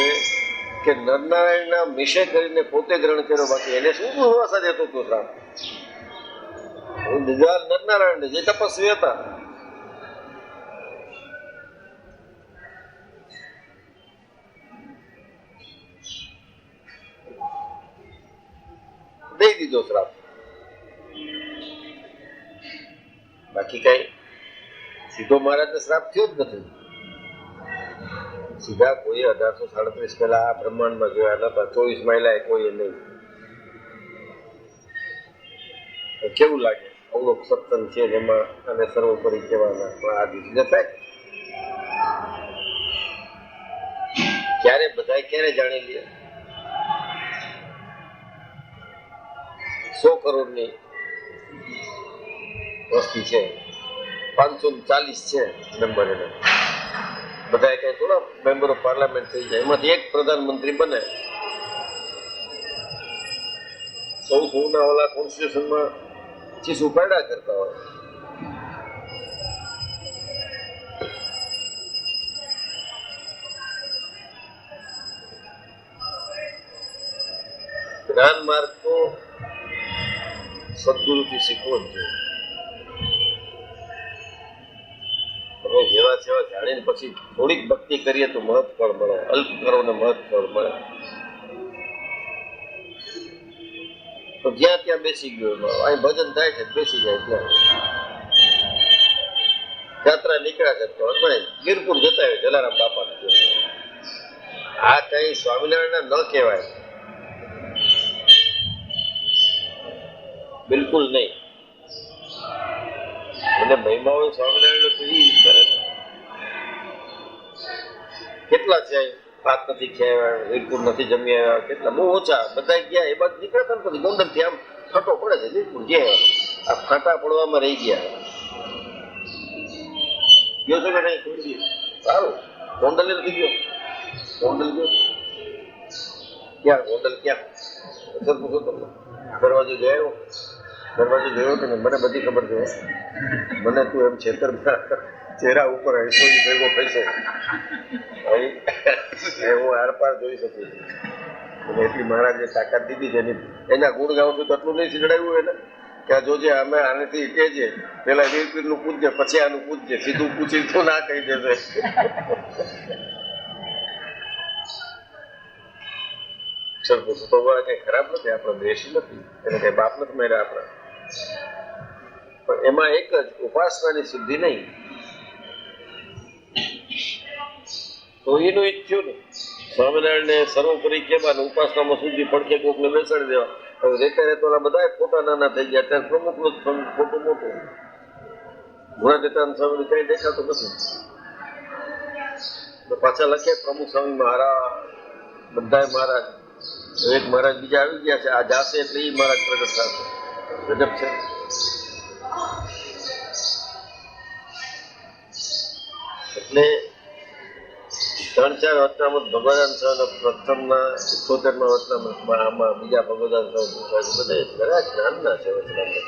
છે કે નરનારાયણના મિશે કરીને પોતે ગ્રહણ કર્યો, બાકી એને શું દુર્વાસા દેતો હતો શ્રાપ? બીજા નરનારાયણ જે તપસ્વી હતા દઈ દીધો શ્રાપ. બાકી કઈ સીધો મહારાજને શ્રાપ થયો જ નથી. સીધા કોઈ 1837 પહેલા આ બ્રહ્માંડમાં જોયા નતા, 24 માઇલા કોઈ નહીં. કેવું લાગે? અવલોક સત્સંગ છે જેમાં અને સર્વોપરી કહેવાના, પણ આ ધીસ ઇઝ અ ફેક્ટ. ક્યારે બધા ક્યારે જાણી લે? 100 કરોડની વસ્તી છે, 540 છે મેમ્બર. એને બધા કઈ થોડા મેમ્બર ઓફ પાર્લામેન્ટ થઈ જાય, એમાંથી એક પ્રધાનમંત્રી બને. સૌના ઓલા કોન્સ્ટિટ્યુશનમાં ચીસું પેડા કરતા હોય. જ્ઞાન માર્ગ તો સદગુરુથી શીખવો જ જોઈએ. તમે જેવા સેવા જાણીને પછી થોડીક ભક્તિ કરીએ તો મહત ફળ મળે, અલ્પ કરો ને મહત ફળ મળે. તો જ્યાં ત્યાં બેસી ગયો, અહીં ભજન થાય છે બેસી જાય ત્યાં. યાત્રા નીકળ્યા છે તો વીરપુર જતા હોય જલારામ બાપા. આ કઈ સ્વામિનારાયણ ન કહેવાય, બિલકુલ નહીં. અને મહિમાઓ સ્વામિનારાયણ કરે કેટલા છે? ભાત નથી ખાયા, વીરપુર નથી જમી આવ્યા, કેટલા બહુ ઓછા. બધા ગયા એ બાજુ નીકળતા પછી ગોંડલ થી આમ ફાટો પડે છે. વીરપુર ગયા આ ફાટા પડવામાં રહી ગયા. ગયો છો કે નહીં? સારું. ગોંડલ નથી ગયો? ગોંડલ ગયો ક્યાં? ગોંડલ ક્યાં? અસર પૂછો તમને. દરવાજો જોયો? દરવાજો જોયો કે મને બધી ખબર છે. મને તું એમ છેતરમાં ચહેરા ઉપર હૈસોઈ ભેગો પૈસો હું આરપાર જોઈ શકું છું. એટલી મહારાજે તાકાત દીધી છે. એના ગુણ ગાઉં છું તો એટલું નહીં શીખડાયું એને કે આ જોજે અમે આનેથી કહેજે, પેલા વીરપીરનું પૂછજે પછી આનું પૂછજે, સીધું પૂછી તો ના કહી દેશે. તો કઈ ખરાબ નથી, આપણો દેશ નથી, એને કઈ બાપ નથી મેળ્યા આપણા. પણ એમાં એક જ ઉપાસનાની શુદ્ધિ નહીં. તો એનું ઈચ્છ્યું ને સ્વામિનારાયણને સર્વોપરી કહેવાનું, ઉપાસનામાં શુદ્ધિ પડખે કોકને બેસાડી દેવા. હવે રેતા રેતા બધા ફોટા નાના થઈ ગયા, ત્યારે પ્રમુખનું ફોટો મોટું. ગુણાતીતાન સ્વામી કઈ દેખાતું નથી. તો પાછા લખે પ્રમુખ સ્વામી મહારાજ, બધા મહારાજ. એક મહારાજ બીજા આવી ગયા છે, આ જાશે એટલે એ મહારાજ પ્રગટ થશે. ગજબ છે. એટલે 3-4 વચનામૃત ભગવાન સ્વામી પ્રથમના 78મા વચનામૃતમાં, આમાં બીજા ભગવાન સ્વામી બધે બધા જ્ઞાનના છે વચનામૃત.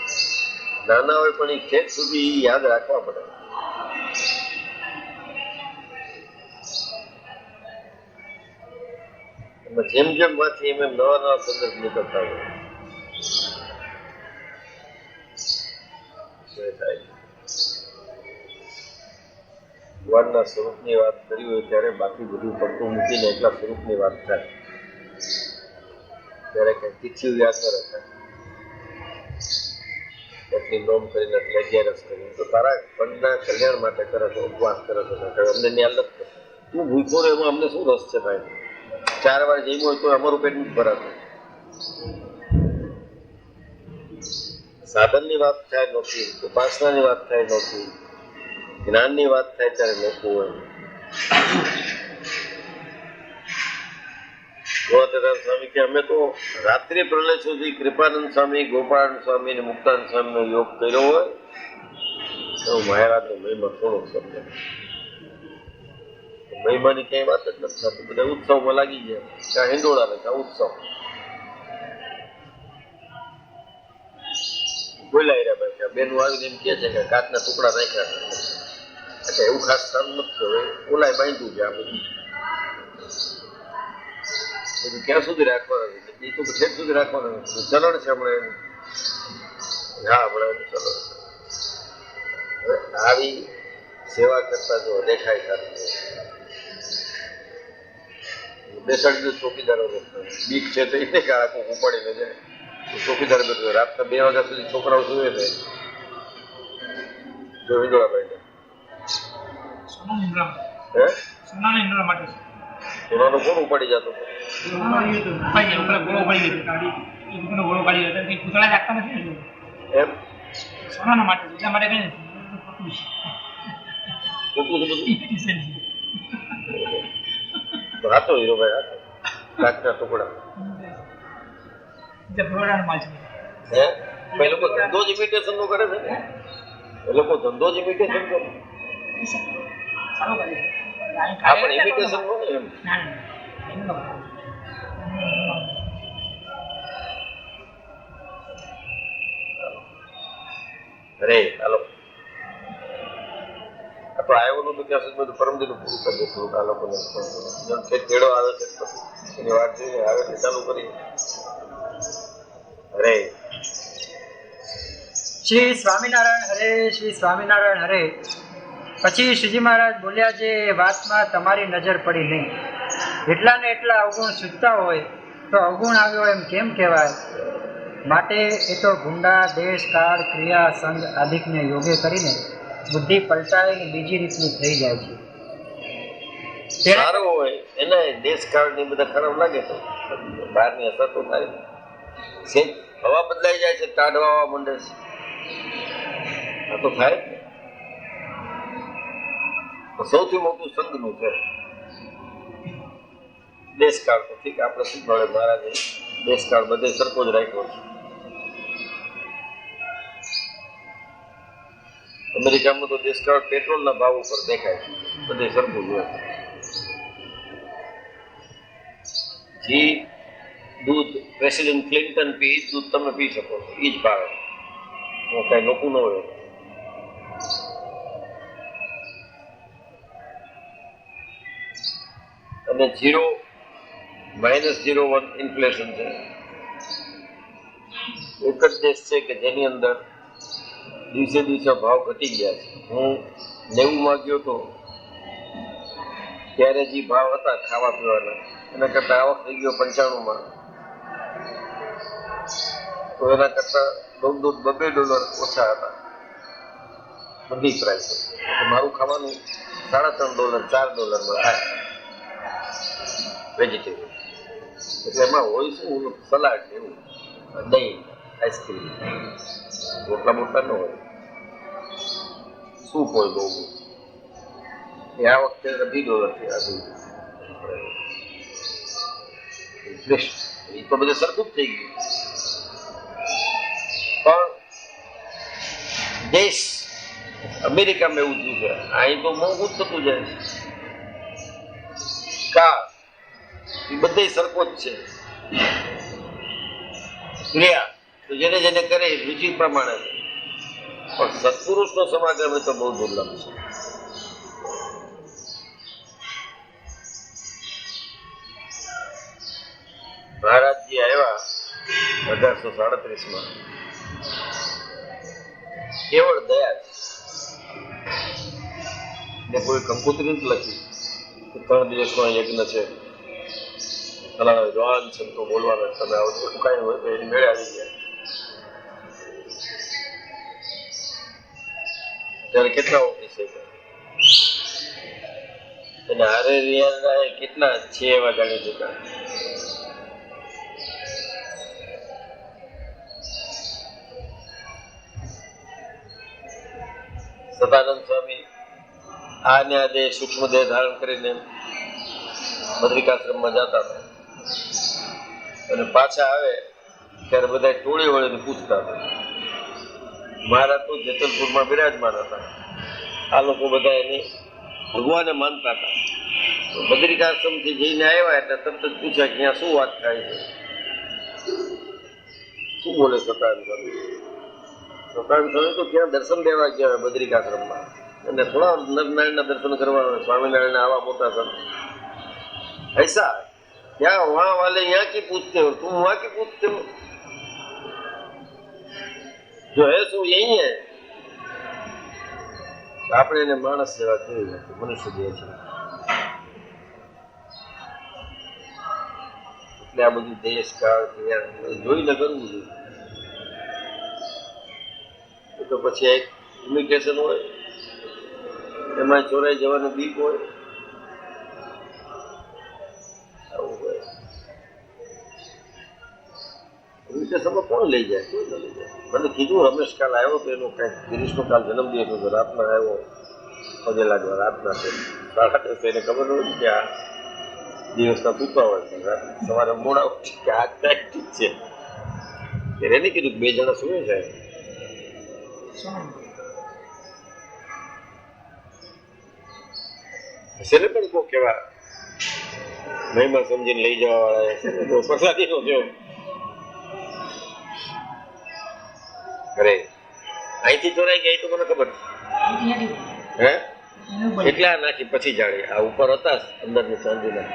નાના હોય પણ એ ખેત સુધી યાદ રાખવા પડે. જેમ જેમ વાંચી એમ એમ નવા નવા સંદર્ભ નીકળતા હોય. ભગવાનના સ્વરૂપની વાત કરી હોય ત્યારે બાકી બધું પડતું મૂકીને એટલા સ્વરૂપની વાત થાય ત્યારે કઈ તીક્ષું યાદ ન રખાય. એટલી નોમ કરીને એટલે 11 કરીને તો તારા પંડના કલ્યાણ માટે કરે છે, ઉપવાસ કરે છે. અમને ની હાલત તું ભૂખો રહે એમાં અમને શું રસ છે ભાઈ? 4 વાર જમ્યું હોય તો અમારું પેટ નથી ભરાતું. સાધનની વાત થાય નોખી, ઉપાસનાની વાત થાય નોખી, જ્ઞાનની વાત થાય ત્યારે નોખું હોય. ગોવાતીતાન સ્વામી કે અમે તો રાત્રિ પ્રલય સુધી કૃપાનંદ સ્વામી, ગોપાળાનંદ સ્વામી અને મુક્તાનંદ સ્વામીનો યોગ કર્યો હોય તો મહારાજનો મહિમા થોડોક સમજે. મહિમાની કઈ વાત જ નથી થતી. બધા ઉત્સવમાં લાગી ગયા, ત્યાં હિંડોળા ને ત્યાં ઉત્સવ. બોલાઈ રહ્યા ભાઈ, બેન આવીને એમ કે છે કે કાચના ટુકડા નાખ્યા. એટલે એવું ખાસ સારું નથી. હવે ઓલાય બાંધ્યું છે આ બધું. બધું ક્યાં સુધી રાખવાના છે? એ તો ઠેક સુધી રાખવાના નથી. ચલણ છે હમણાં એનું. હા, હમણાં એનું ચલણ છે. હવે આવી સેવા કરતા જો દેખાય સારું બેસાડી ચોકીદારો બીક છે તો એને કે આખું ઉપાડીને જાય. ચોકીદાર બેઠો રાતના 2 વાગ્યા સુધી છોકરાઓ સુવે છે. જો વિંદોળાભાઈ સોનાનો કોણ ઉપાડી જતો? એમ રાતો હીરોભાઈ રાતો કાચના ટુકડા હે એ લોકો ધંધો જ ઇમિટેશન નો કરે છે ને. એ લોકો ધંધો જ ઇમિટેશન કરે. હા પણ ઇમિટેશન નો ને એમ. અરે હાલો તો આવ્યો નતું ત્યાં સુધી બધું પરમદીનું પૂરું કરી દઈશું. આ લોકોને કેળો આવે છે પછી એની વાત જોઈને આવે એટલે ચાલુ કરી. અરે શ્રી સ્વામિનારાયણ હરે, શ્રી સ્વામિનારાયણ હરે. પછી શ્રીજી મહારાજ બોલ્યા, જે વાતમાં તમારી નજર પડી નહીં, એટલા ને એટલા અવગુણ સૂચતા હોય તો અવગુણ આવ્યો એમ કેમ કહેવાય? માટે એ તો ગુંડા દેશ કાળ ક્રિયા સંગ આદિકને યોગે કરીને બુદ્ધિ પલટાઈને બીજી રીતની થઈ જાય છે. સારો હોય એને દેશકાળ ની બધા ખરાબ લાગે તો બહારની અસર તો થાય. હવા બદલાઈ જાય છે, કાઢવા આવવા માંડે છે, આ તો થાય. સૌથી મોટું સંઘનું છે દેશકાળ. તો ઠીક આપણે શું મળે મહારાજે દેશકાળ બધે સરખો જ રાખ્યો છે. અમેરિકામાં તો દેશકાળ પેટ્રોલના ભાવ ઉપર દેખાય છે, બધે સરખું જ હોય. જે દૂધ પ્રેસિડેન્ટ ક્લિન્ટન પી એ દૂધ તમે પી શકો છો, એ જ ભાવે. કઈ નોખું ન હોય. અને -0.01 ઇન્ફ્લેશન છે. એક જ દેશ છે કે જેની અંદર દિવસે દિવસે ભાવ ઘટી ગયા છે. હું 90 માં ગયો હતો ત્યારે જે ભાવ હતા ખાવા પીવાના એના કરતા આવક થઈ ગયો 95 માં. તો એના કરતા $2 ઓછા હતા બધી પ્રાઇસ. મારું ખાવાનું $3.5 $4 માં થાય વેજીટેબલ. એટલે એમાં હોય શું, સલાડ એવું, દહીં, આઈસ્ક્રીમ, રોટલા મોટલા ન હોય, સૂપ હોય બહુ. એ આ વખતે $2 આજુ. એ તો બધે સરખું જ થઈ ગયું. પણ દેશ અમેરિકામાં એવું થયું છે, અહીં તો મોંઘું જ થતું જાય છે. કા એ બધે સરખો જ છે. ક્રિયા તો જેને જેને કરે રુચિ પ્રમાણે છે. પણ સત્પુરુષનો સમાગમ એ તો બહુ દુર્લભ છે. મહારાજજી આવ્યા 1837 માં. કેવળ દયા છે ને કોઈ કંકોત્રી નથી લખી કે 3 દિવસનો યજ્ઞ છે, ફલાણા જવાન સંતો બોલવાના, તમે આવો કઈ હોય તો એની મેળે આવી ગયા. ત્યારે કેટલા ઓફિસે અને હારે રિયાના કેટલા છે એવા જાણી ચૂક્યા. સદાનંદ સ્વામી આ ને આ દેહ સૂક્ષ્મ દેહ ધારણ કરીને બદ્રિકાશ્રમમાં જતા હતા અને પાછા આવે ત્યારે બધા ટોળી વળીને પૂછતા હતા. મહારાજ તો જેતલપુરમાં બિરાજમાન હતા. આ લોકો બધા એને ભગવાને માનતા હતા. બદ્રિકાશ્રમથી જઈને આવ્યા એટલે તરત જ પૂછ્યા કે અહીંયા શું વાત થાય છે, શું બોલે સતાનંદ સ્વામી? સતાનંદ સ્વામી તો ત્યાં દર્શન દેવા ગયા બદ્રિકાશ્રમમાં, અને થોડા નરનારાયણના દર્શન કરવા સ્વામિનારાયણ આવા મોટા સંત. ऐसा क्या वहां वाले यहाँ की पूछते हो, तुम वहां की पूछते हो? जो है सो यही है. આપણે એને માણસ જેવા જોઈ નથી, મનુષ્ય જેવા છે. એટલે આ બધું દેશ કાળ ક્રિયા જોઈને કરવું જોઈએ. તો પછી એક ઇમિટેશન હોય, એમાં ચોરાઈ જવાનું બીક હોય, આવું હોય. ઇમિટેશનમાં કોણ લઈ જાય? કોઈ ન લઈ જાય. મને કીધું રમેશ કાલ આવ્યો તો એનો કંઈક ગિરીશનો કાલ જન્મદિવસ હતો, રાતના આવ્યો, પગે લાગવા રાતના છે 10:30. એને ખબર નથી કે આ દિવસના પૂછવા હોય, સવારે મોડા ઉઠી કે આ ઠીક છે. એને કીધું 2 જણા શું છે, હશે ને પણ કોઈ કેવા મહિમા સમજીને લઈ જવા વાળા હશે ને, તો પ્રસાદી નો થયો. અરે અહીંથી ચોરાઈ ગઈ તો મને ખબર હે એટલા નાખી પછી જાણી આ ઉપર હતા અંદરની ચાંદીના.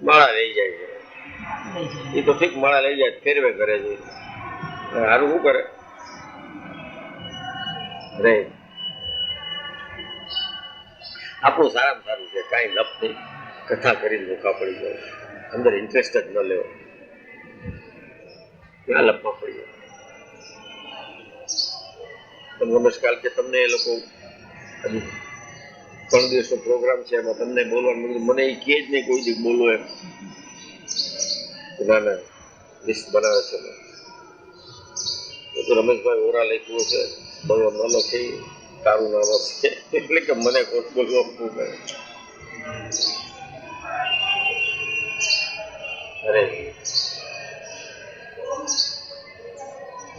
માળા લઈ જાય છે એ તો ઠીક, માળા લઈ જાય ફેરવે કરે છે. સારું શું કરે રે? આપણું સારામાં સારું છે, કાંઈ લપ નહીં, કથા કરીને મૂકા પડી જાય, અંદર ઇન્ટરેસ્ટ જ ન લેવો, ત્યાં લપમાં પડી જાય. તમે નમસ્કાર કે તમને એ લોકો 3 દિવસનો પ્રોગ્રામ છે, એમાં તમને બોલવાનું, મને એ કહે જ નહીં કોઈ દિવસ બોલો એમ. ના ના લિસ્ટ બનાવે છે તો રમેશભાઈ ઓરા લખ્યું છે, બધો ન લખી તારું નામ છે, એટલે કે મને કોઈ બોલવા શું કરે. અરે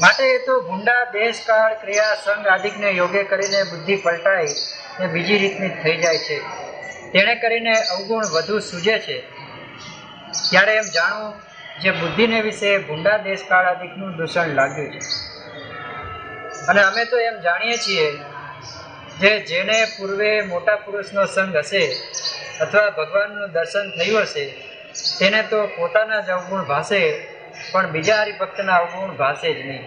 માટે એ તો ભૂંડા દેશ કાળ ક્રિયા સંગ આદિકને યોગ્ય કરીને બુદ્ધિ પલટાઈ ને બીજી રીતની થઈ જાય છે. તેણે કરીને અવગુણ વધુ સૂજે છે. ત્યારે એમ જાણવું જે બુદ્ધિને વિશે ભૂંડા દેશ કાળ આદિકનું દૂષણ લાગ્યું છે. અને અમે તો એમ જાણીએ છીએ જેને પૂર્વે મોટા પુરુષનો સંગ હશે અથવા ભગવાનનું દર્શન થયું હશે તેને તો પોતાના જ અવગુણ ભાસે, પણ બીજા હરિભક્તના અવગુણ ભાસે જ નહીં.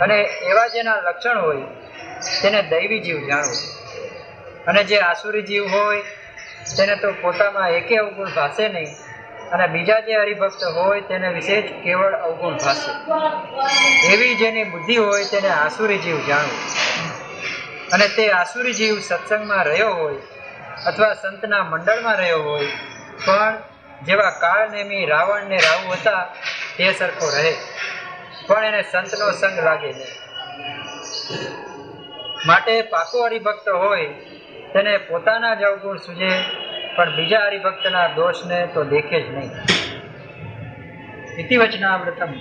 અને એવા જેના લક્ષણ હોય તેને દૈવી જીવ જાણવું, અને જે આસુરી જીવ હોય તેને તો પોતામાં એકે અવગુણ ભાસે નહીં, અને બીજા જે હરિભક્ત હોય તેને વિશે જ કેવળ અવગુણ ભાસે. એવી જેની બુદ્ધિ હોય તેને આસુરી જીવ જાણવું. અને તે આસુરી જીવ સત્સંગમાં રહ્યો હોય અથવા સંતના મંડળમાં રહ્યો હોય, પણ જેવા કાળનેમી રાવણ ને રાહુ હતા તે સરખો રહે, પણ એને સંતનો સંગ લાગે નહીં. માટે પાકો હરિભક્ત હોય તેને પોતાના જ અવગુણ સૂજે, પણ બીજા હરિભક્તના દોષને તો દેખે જ નહીં. ઇતિ વચનામૃતમ.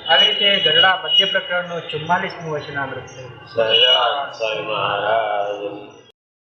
આવી રીતે ગરડા મધ્ય પ્રકરણનું 44મું વચનામૃત થયું. મહારાજ